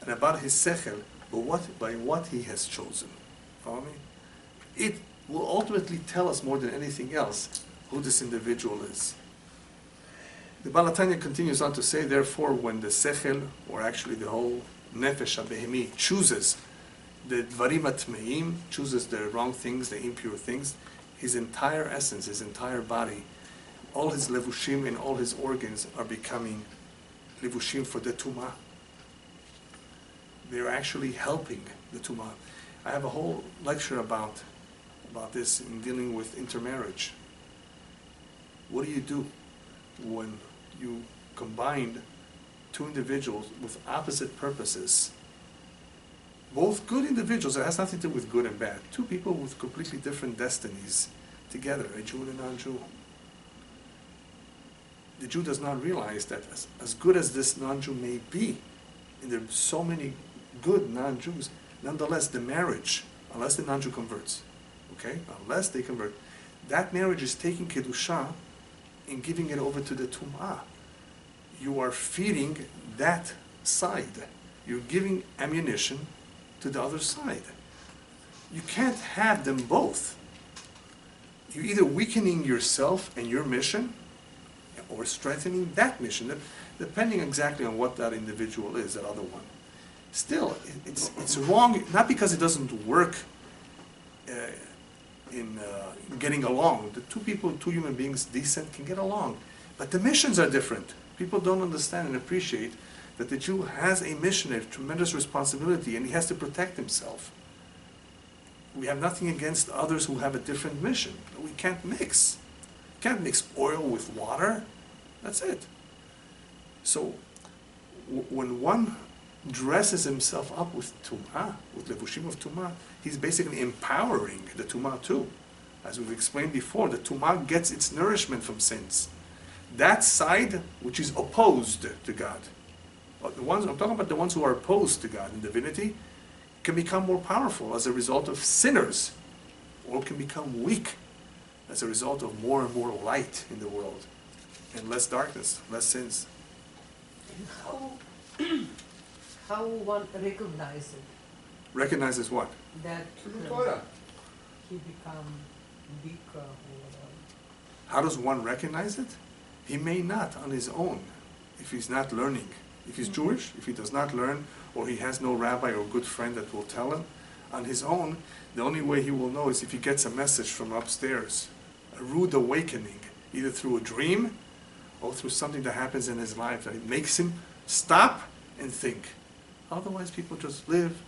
and about his sechel by what he has chosen. Follow me? It will ultimately tell us more than anything else who this individual is. The Baal Tanya continues on to say, therefore, when the sechel, or actually the whole nefesh habehemi, chooses the dvarim atmeim, chooses the wrong things, the impure things, his entire essence, his entire body all his levushim and all his organs are becoming levushim for the tumah. They're actually helping the tumah. I have a whole lecture about this in dealing with intermarriage. What do you do when you combine two individuals with opposite purposes? Both good individuals, it has nothing to do with good and bad. Two people with completely different destinies together, a Jew and a non-Jew. The Jew does not realize that as good as this non-Jew may be, and there are so many good non-Jews, nonetheless the marriage, unless the non-Jew converts, okay, unless they convert, that marriage is taking Kedusha and giving it over to the Tum'ah. You are feeding that side. You're giving ammunition to the other side. You can't have them both. You're either weakening yourself and your mission, or strengthening that mission, depending exactly on what that individual is, that other one. Still, it's wrong, not because it doesn't work in getting along. The two people, two human beings, decent, can get along. But the missions are different. People don't understand and appreciate that the Jew has a mission, a tremendous responsibility, and he has to protect himself. We have nothing against others who have a different mission. We can't mix. You can't mix oil with water. That's it. So, when one dresses himself up with tum'ah, with levushim of tum'ah, he's basically empowering the tum'ah too. As we've explained before, the tum'ah gets its nourishment from sins. That side which is opposed to God, I'm talking about the ones who are opposed to God in divinity, can become more powerful as a result of sinners, or can become weak as a result of more and more light in the world, and less darkness, less sins. How one recognizes it? Recognizes what? That he become weaker or whatever. How does one recognize it? He may not on his own, if he's not learning. If he's Jewish, if he does not learn, or he has no rabbi or good friend that will tell him, on his own, the only way he will know is if he gets a message from upstairs, a rude awakening, either through a dream or through something that happens in his life that makes him stop and think. Otherwise, people just live,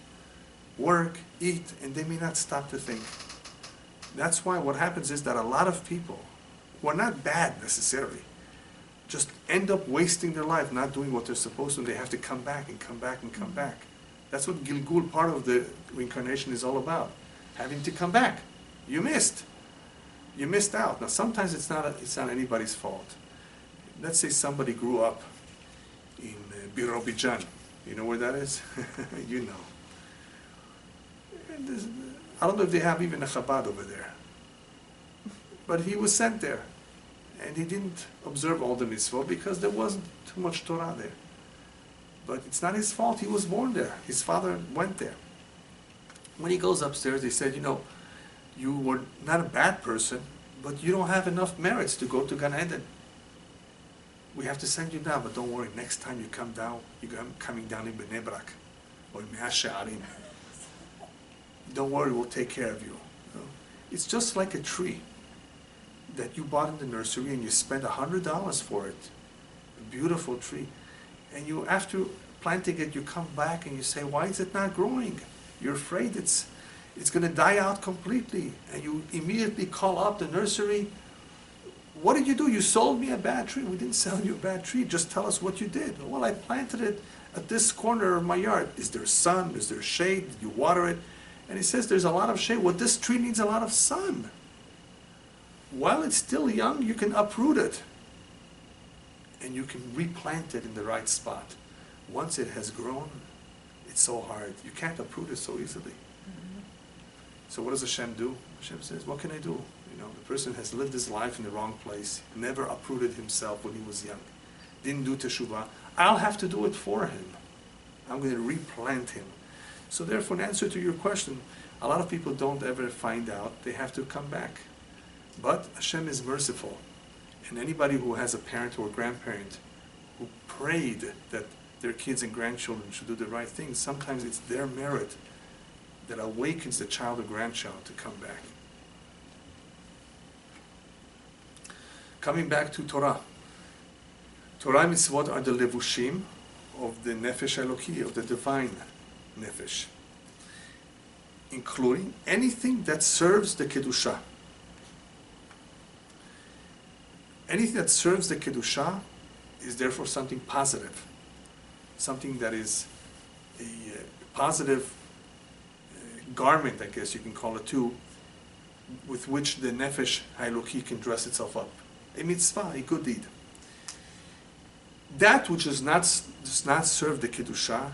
work, eat, and they may not stop to think. That's why what happens is that a lot of people, who are not bad necessarily, just end up wasting their life not doing what they're supposed to, and they have to come back and come back and come back. That's what Gilgul, part of the reincarnation, is all about. Having to come back. You missed. You missed out. Now sometimes it's not anybody's fault. Let's say somebody grew up in Birobijan. You know where that is? You know. And I don't know if they have even a Chabad over there. But he was sent there. And he didn't observe all the mitzvot because there wasn't too much Torah there. But it's not his fault, he was born there. His father went there. When he goes upstairs, they said, you know, you were not a bad person, but you don't have enough merits to go to Gan Eden. We have to send you down, but don't worry, next time you come down, you're coming down in Bnei Brak or in Mea She'arim. Don't worry, we'll take care of you. It's just like a tree that you bought in the nursery and you spent $100 for it. A beautiful tree. And you, after planting it, you come back and you say, why is it not growing? You're afraid it's going to die out completely. And you immediately call up the nursery. What did you do? You sold me a bad tree. We didn't sell you a bad tree. Just tell us what you did. Well, I planted it at this corner of my yard. Is there sun? Is there shade? Did you water it? And he says there's a lot of shade. Well, this tree needs a lot of sun. While it's still young, you can uproot it. And you can replant it in the right spot. Once it has grown, it's so hard. You can't uproot it so easily. So what does Hashem do? Hashem says, what can I do? You know, the person has lived his life in the wrong place, never uprooted himself when he was young, didn't do teshuvah. I'll have to do it for him. I'm going to replant him. So therefore, in answer to your question, a lot of people don't ever find out. They have to come back. But Hashem is merciful. And anybody who has a parent or a grandparent who prayed that their kids and grandchildren should do the right thing, sometimes it's their merit that awakens the child or grandchild to come back. Coming back to Torah. Torah mitzvot are the levushim of the nefesh Eloki, of the divine nefesh, including anything that serves the kedusha. Anything that serves the kedusha is therefore something positive, something that is a positive garment, I guess you can call it too, with which the nefesh Eloki can dress itself up. A mitzvah, a good deed. That which does not serve the kedusha,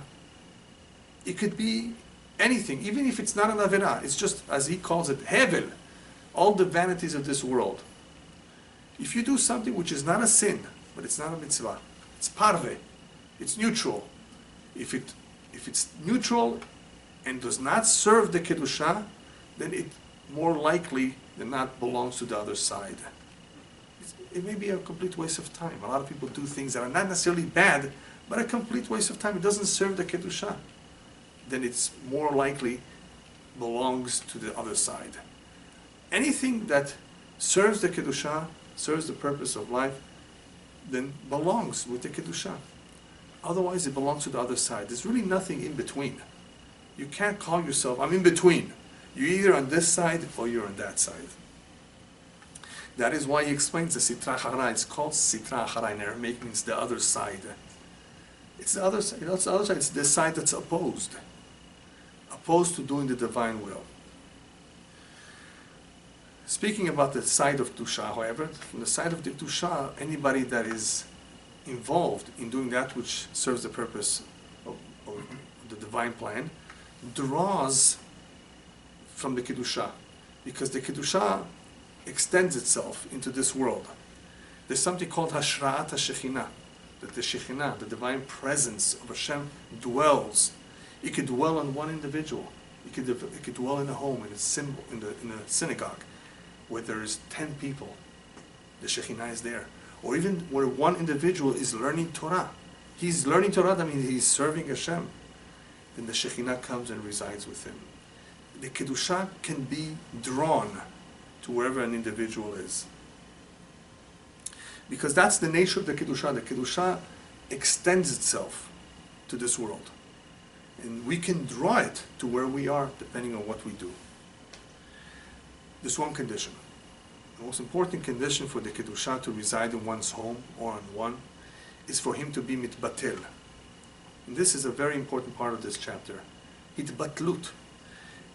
it could be anything, even if it's not an avirah. It's just, as he calls it, hevel, all the vanities of this world. If you do something which is not a sin, but it's not a mitzvah, it's parve, it's neutral. If it's neutral and does not serve the kedusha, then it more likely than not belongs to the other side. It may be a complete waste of time. A lot of people do things that are not necessarily bad, but a complete waste of time. It doesn't serve the kedusha. Then it's more likely belongs to the other side. Anything that serves the kedusha, serves the purpose of life, then belongs with the kedusha. Otherwise, it belongs to the other side. There's really nothing in between. You can't call yourself, I'm in between. You're either on this side or you're on that side. That is why he explains the sitra achara. It's called sitra achara in Aramaic, means the other side. It's the other side. It's the other side. It's the side that's opposed to doing the divine will. Speaking about the side of Kedusha, however, from the side of the Kedusha, anybody that is involved in doing that which serves the purpose of the divine plan draws from the Kedusha, because the Kedusha extends itself into this world. There's something called Hashra'at HaShekhinah, that the Shekhinah, the divine presence of Hashem, dwells. It could dwell on one individual. It could dwell in a home, in a synagogue, where there is 10 people. The Shekhinah is there. Or even where one individual is learning Torah. He's learning Torah, that means he's serving Hashem. Then the Shekhinah comes and resides with him. The Kedusha can be drawn to wherever an individual is. Because that's the nature of the Kedusha. The Kedusha extends itself to this world. And we can draw it to where we are depending on what we do. There's one condition. The most important condition for the Kedusha to reside in one's home or on one is for him to be mitbatel. And this is a very important part of this chapter. Hitbatlut.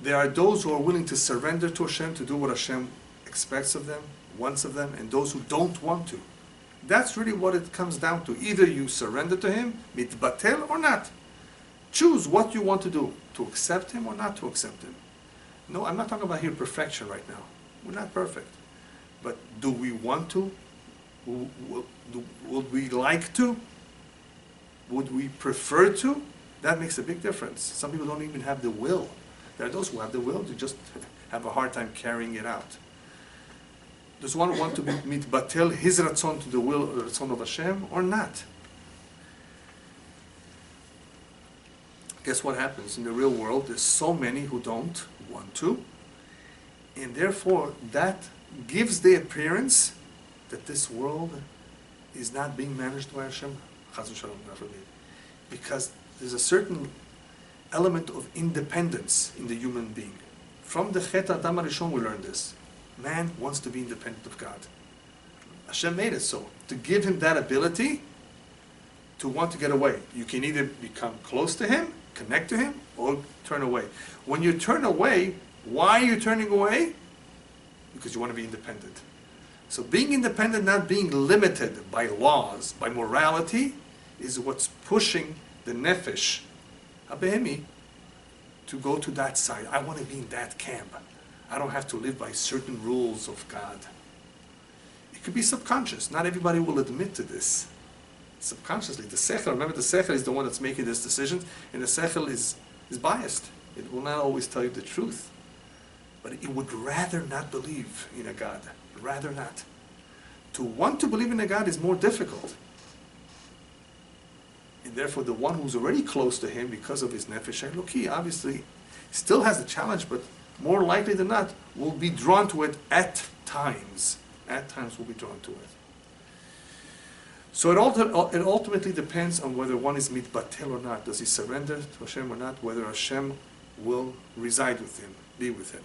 There are those who are willing to surrender to Hashem, to do what Hashem expects of them, wants of them, and those who don't want to. That's really what it comes down to. Either you surrender to Him, mitbatel, or not. Choose what you want to do, to accept Him or not to accept Him. No, I'm not talking about here perfection right now. We're not perfect. But do we want to? Would we like to? Would we prefer to? That makes a big difference. Some people don't even have the will. There are those who have the will to just have a hard time carrying it out. Does one want to mitbatel his ratzon to the will or ratzon of Hashem or not? Guess what happens in the real world? There's so many who don't want to, and therefore that gives the appearance that this world is not being managed by Hashem. Chas v'shalom, God forbid. Because there's a certain element of independence in the human being. From the Chet Adam HaRishon we learn this. Man wants to be independent of God. Hashem made it so, to give him that ability to want to get away. You can either become close to Him, connect to Him, or turn away. When you turn away, why are you turning away? Because you want to be independent. So being independent, not being limited by laws, by morality, is what's pushing the nefesh, habehemi, to go to that side. I want to be in that camp. I don't have to live by certain rules of God. It could be subconscious. Not everybody will admit to this. Subconsciously, the sechel, remember the sechel is the one that's making this decision, and the sechel is biased. It will not always tell you the truth. But it would rather not believe in a God. Rather not. To want to believe in a God is more difficult. And therefore the one who's already close to Him because of his nefesh Eloki obviously still has the challenge, but more likely than not will be drawn to it at times. At times will be drawn to it. So it ultimately depends on whether one is mitbatel or not. Does he surrender to Hashem or not? Whether Hashem will reside with him, be with him.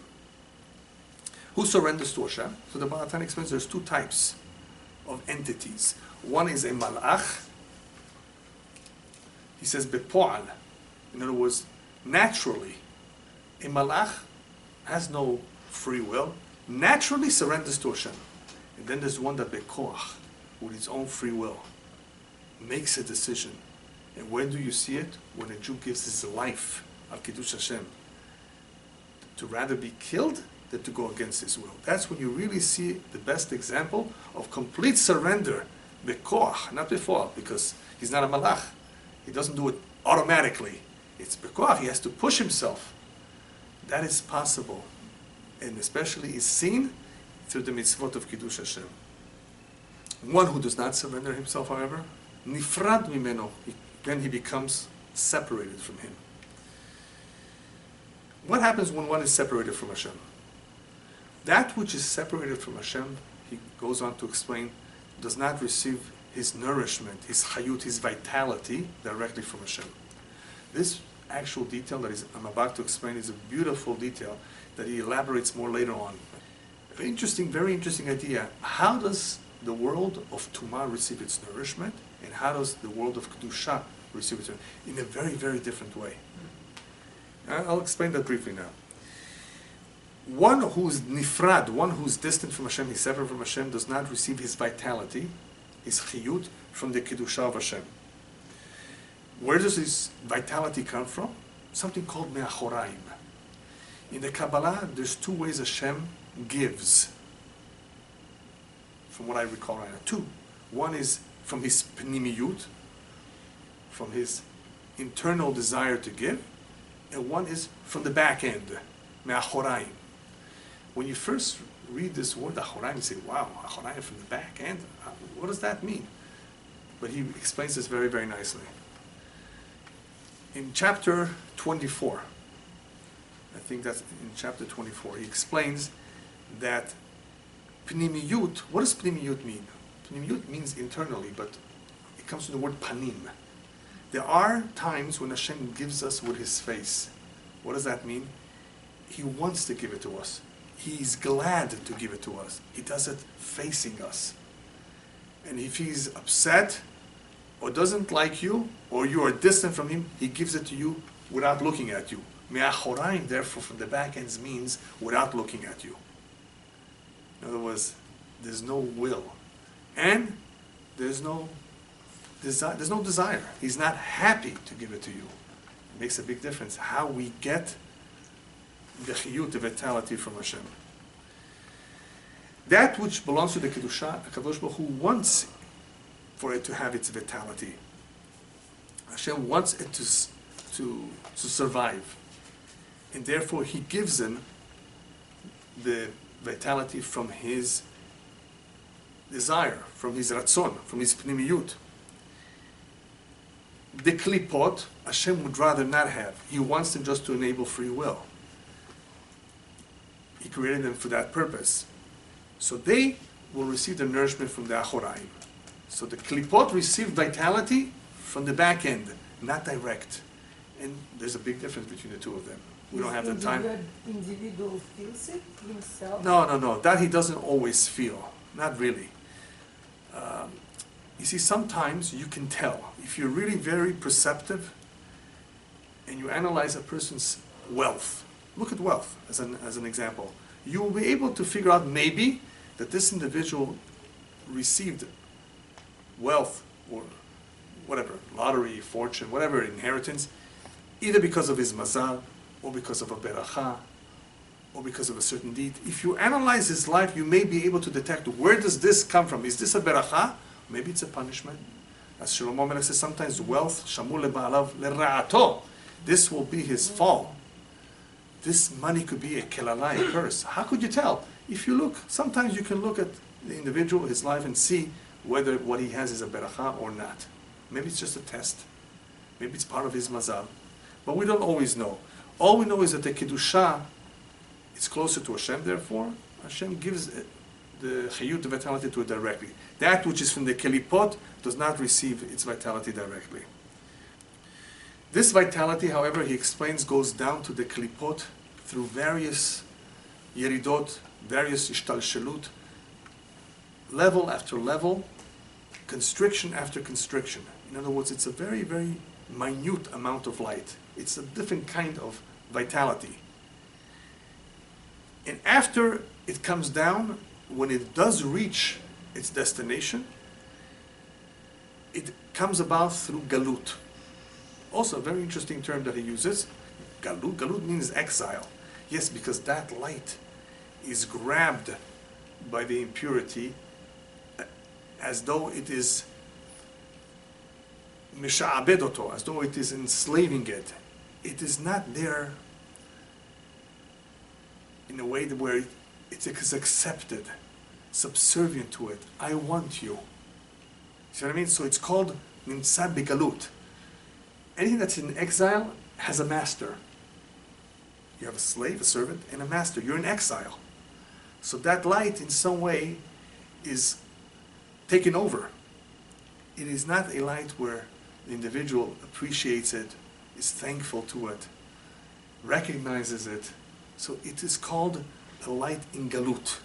Who surrenders to Hashem? So the Baal Tanya explains there's two types of entities. One is a malach. He says bepo'al. In other words, naturally, a malach has no free will, naturally surrenders to Hashem. And then there's one that bekoach, with his own free will, makes a decision. And when do you see it? When a Jew gives his life al Kiddush Hashem, to rather be killed than to go against his will. That's when you really see the best example of complete surrender, bekoach, not before, because he's not a malach. He doesn't do it automatically. It's bekoach, he has to push himself. That is possible, and especially is seen through the mitzvot of Kiddush Hashem. One who does not surrender himself, however, nifrad mimeno, then he becomes separated from him. What happens when one is separated from Hashem? That which is separated from Hashem, he goes on to explain, does not receive his nourishment, his chayut, his vitality directly from Hashem. This actual detail that I'm about to explain is a beautiful detail that he elaborates more later on. Very interesting idea. How does the world of Tumah receive its nourishment, and how does the world of Kedusha receive its nourishment? In a very, very different way. I'll explain that briefly now. One who's nifrad, one who's distant from Hashem, he's separate from Hashem, does not receive his vitality, his chiyut, from the Kedusha of Hashem. Where does his vitality come from? Something called me'achoraim. In the Kabbalah, there's two ways Hashem gives, from what I recall right now. Two. One is from his pnimiyut, from his internal desire to give, and one is from the back end, me'achoraim. When you first read this word, achoraim, you say, wow, achoraim from the back end? What does that mean? But he explains this very, very nicely. In chapter 24, I think that's in chapter 24, he explains that pnimiyut, what does pnimiyut mean? Pnimiyut means internally, but it comes from the word panim. There are times when Hashem gives us with his face. What does that mean? He wants to give it to us. He's glad to give it to us. He does it facing us. And if he's upset or doesn't like you, or you are distant from him, he gives it to you without looking at you. Me'achoraim, therefore, from the back ends means without looking at you. In other words, there's no will. And there's no desire. He's not happy to give it to you. It makes a big difference how we get the chiyut, the vitality from Hashem. That which belongs to the Kedusha, HaKadosh Baruch Hu wants for it to have its vitality. Hashem wants it to survive. And therefore he gives him the vitality from his desire, from his ratzon, from his pnimiyut. The klipot, Hashem would rather not have. He wants them just to enable free will. He created them for that purpose. So they will receive the nourishment from the achoraim. So the klipot receive vitality from the back end, not direct. And there's a big difference between the two of them. We don't have the time. Individual feels it himself? No. That he doesn't always feel. Not really. You see, sometimes you can tell. If you're really very perceptive and you analyze a person's wealth, look at wealth as an example. You will be able to figure out maybe that this individual received wealth or whatever, lottery, fortune, whatever, inheritance, either because of his mazal, or because of a beracha, or because of a certain deed. If you analyze his life, you may be able to detect where does this come from. Is this a beracha? Maybe it's a punishment. As Shlomo Melech says, sometimes wealth, shamul leba'alav lera'ato. This will be his fall. This money could be a kelalai, a curse. How could you tell? If you look, sometimes you can look at the individual, his life, and see whether what he has is a beracha or not. Maybe it's just a test. Maybe it's part of his mazal. But we don't always know. All we know is that the Kedusha is closer to Hashem, therefore, Hashem gives the chayut, the vitality to it directly. That which is from the kelipot does not receive its vitality directly. This vitality, however, he explains, goes down to the kelipot through various yeridot, various ishtalshelut, level after level, constriction after constriction. In other words, it's a very, very minute amount of light. It's a different kind of vitality. And after it comes down, when it does reach its destination, it comes about through galut. Also a very interesting term that he uses. Galut. Galut means exile. Yes, because that light is grabbed by the impurity as though it is misha'abedoto, as though it is enslaving it. It is not there in a way where it is accepted, subservient to it. I want you. See what I mean? So it's called nimtza begalut. Anything that's in exile has a master. You have a slave, a servant, and a master. You're in exile. So that light in some way is taken over. It is not a light where the individual appreciates it, is thankful to it, recognizes it. So it is called a light in galut.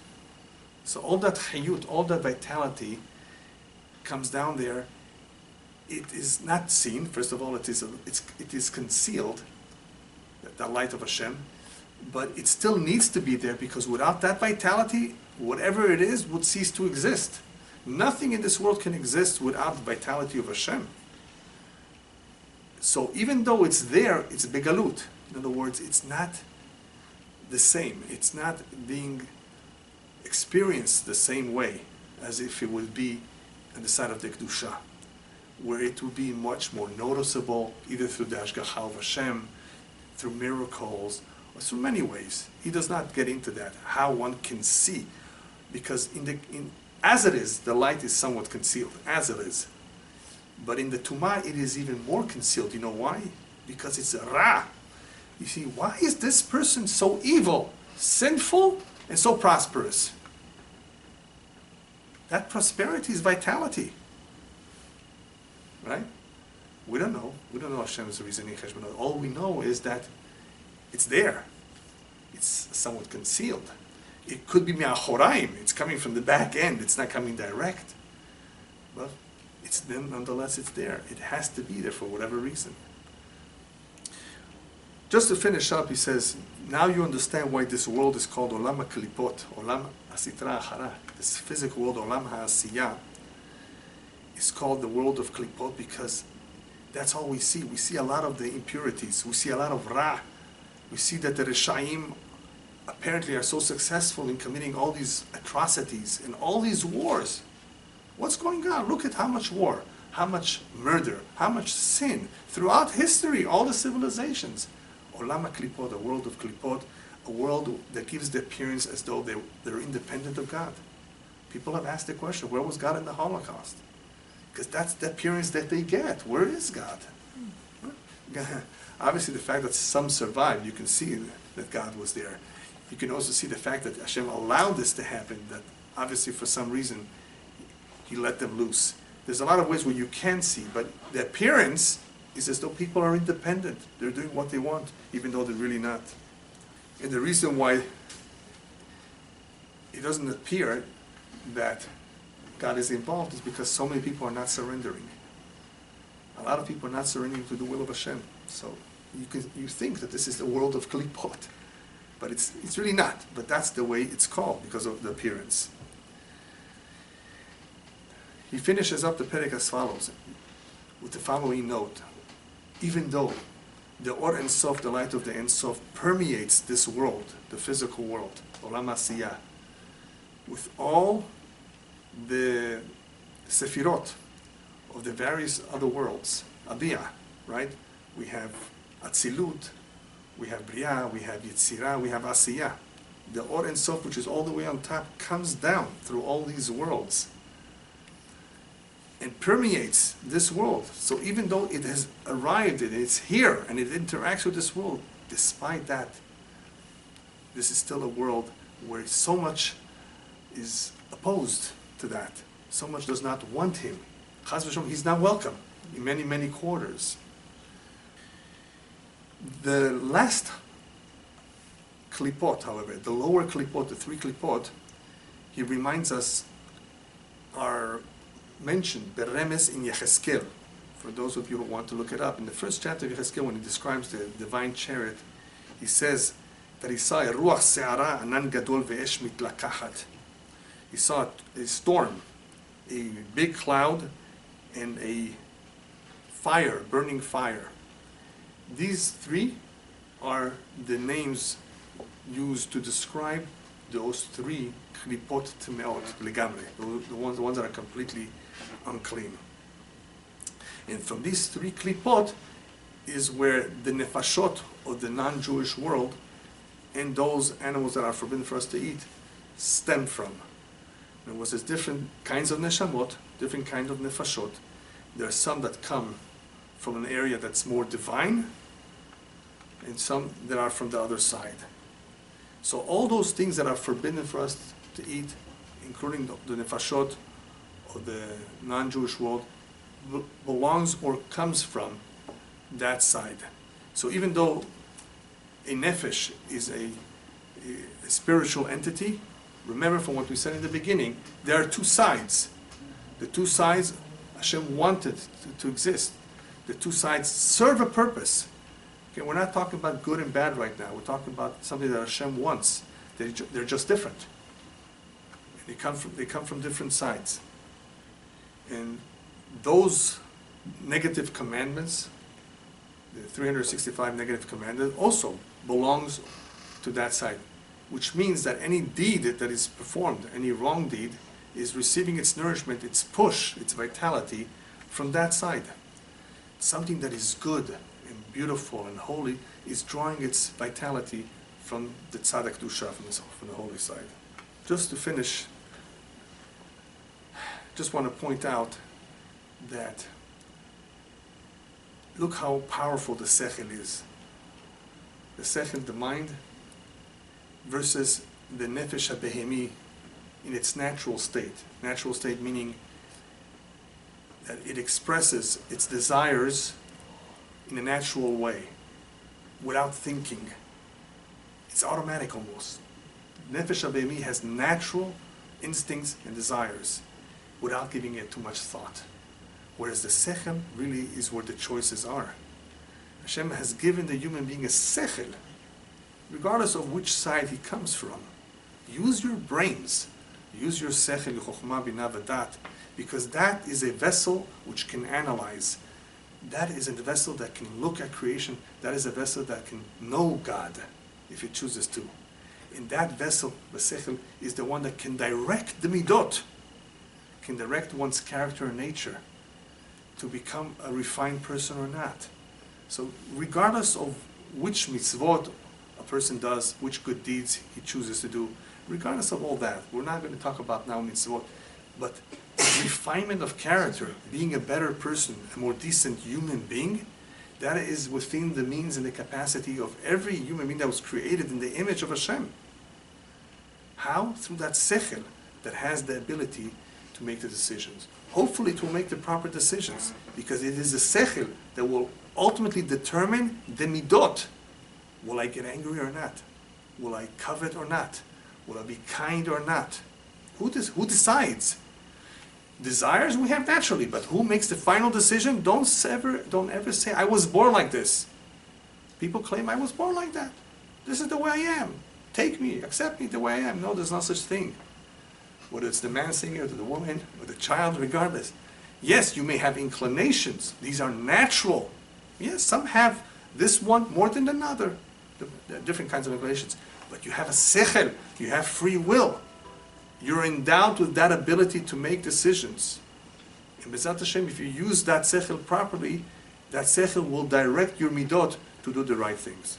So all that chayut, all that vitality comes down there. It is not seen. First of all, it is concealed, the light of Hashem, but it still needs to be there, because without that vitality, whatever it is would cease to exist. Nothing in this world can exist without the vitality of Hashem. So even though it's there, it's begalut. In other words, it's not the same. It's not being experienced the same way as if it would be on the side of the Kedusha, where it would be much more noticeable, either through the Hashgacha of Hashem, through miracles, or through many ways. He does not get into that, how one can see, because as it is, the light is somewhat concealed, as it is. But in the Tumah, it is even more concealed. You know why? Because it's a Ra. You see, why is this person so evil, sinful, and so prosperous? That prosperity is vitality. Right? We don't know. We don't know Hashem's reasoning. All we know is that it's there. It's somewhat concealed. It could be me'achoraim. It's coming from the back end. It's not coming direct. But nonetheless, it's there. It has to be there for whatever reason. Just to finish up, he says, now you understand why this world is called Olam HaKlipot, Olam HaSitra Achara. This physical world, Olam HaAsiyah, is called the world of Klipot, because that's all we see. We see a lot of the impurities. We see a lot of Ra. We see that the Reshaim apparently are so successful in committing all these atrocities and all these wars. What's going on? Look at how much war, how much murder, how much sin throughout history, all the civilizations. Olam HaKlipot, a world of Klipot, a world that gives the appearance as though they're independent of God. People have asked the question, where was God in the Holocaust? Because that's the appearance that they get. Where is God? Obviously, the fact that some survived, you can see that God was there. You can also see the fact that Hashem allowed this to happen, that obviously for some reason He let them loose. There's a lot of ways where you can see, but the appearance is as though people are independent. They're doing what they want, even though they're really not. And the reason why it doesn't appear that God is involved is because so many people are not surrendering. A lot of people are not surrendering to the will of Hashem. So you think that this is the world of Klipot, but it's really not. But that's the way it's called because of the appearance. He finishes up the Perek as follows, with the following note. Even though the Or Ein Sof, the light of the Ein Sof, permeates this world, the physical world, Olam Asiyah, with all the Sefirot of the various other worlds, Abiyah, right? We have Atzilut, we have Briah, we have Yetzirah, we have Asiyah. The Or Ein Sof, which is all the way on top, comes down through all these worlds and permeates this world. So even though it has arrived and it's here and it interacts with this world, despite that, this is still a world where so much is opposed to that. So much does not want him. Chas v'shalom, he's not welcome in many, many quarters. The last klipot, however, the lower klipot, the 3 klipot, he reminds us are mentioned, beremes in Yecheskel. For those of you who want to look it up, in the first chapter of Yecheskel, when he describes the divine chariot, he says that he saw a ruach se'ara anan gadol ve'esh mitlakachat. He saw a storm, a big cloud, and a fire, burning fire. These 3 are the names used to describe those 3 klipot tmeot legamre, the ones that are completely unclean. And from these 3 klipot is where the nefashot of the non-Jewish world and those animals that are forbidden for us to eat stem from. There was different kinds of neshamot, different kinds of nefashot. There are some that come from an area that's more divine, and some that are from the other side. So all those things that are forbidden for us to eat, including the nefashot of the non-Jewish world, belongs or comes from that side. So even though a nefesh is a spiritual entity, remember from what we said in the beginning, there are 2 sides. The 2 sides Hashem wanted to exist. The 2 sides serve a purpose. Okay, we're not talking about good and bad right now. We're talking about something that Hashem wants. They're just different. They come from different sides. And those negative commandments, the 365 negative commandments, also belongs to that side, which means that any deed that is performed, any wrong deed, is receiving its nourishment, its push, its vitality from that side. Something that is good and beautiful and holy is drawing its vitality from the tzaddik dusha, from the holy side. Just to finish, just want to point out that look how powerful the sechel is. The sechel, the mind, versus the nefesh habehemi in its natural state. Natural state meaning that it expresses its desires in a natural way, without thinking. It's automatic almost. Nefesh habehemi has natural instincts and desires without giving it too much thought. Whereas the sechel really is where the choices are. Hashem has given the human being a sechel, regardless of which side he comes from. Use your brains. Use your sechel, chokhmah, binah, v'dat, because that is a vessel which can analyze. That is a vessel that can look at creation. That is a vessel that can know God, if it chooses to. And that vessel, the sechel, is the one that can direct the midot, can direct one's character and nature to become a refined person or not. So regardless of which mitzvot a person does, which good deeds he chooses to do, regardless of all that, we're not going to talk about now mitzvot, but refinement of character, being a better person, a more decent human being, that is within the means and the capacity of every human being that was created in the image of Hashem. How? Through that sechel that has the ability to make the decisions. Hopefully it will make the proper decisions, because it is the sechel that will ultimately determine the midot. Will I get angry or not? Will I covet or not? Will I be kind or not? Who decides? Desires we have naturally, but who makes the final decision? Don't ever say, I was born like this. People claim, I was born like that. This is the way I am. Take me, accept me the way I am. No, there's no such thing. Whether it's the man singer, or the woman, or the child, regardless. Yes, you may have inclinations. These are natural. Yes, some have this one more than another. There are different kinds of inclinations. But you have a sechel, you have free will. You're endowed with that ability to make decisions. And B'ezrat Hashem, if you use that sechel properly, that sechel will direct your midot to do the right things.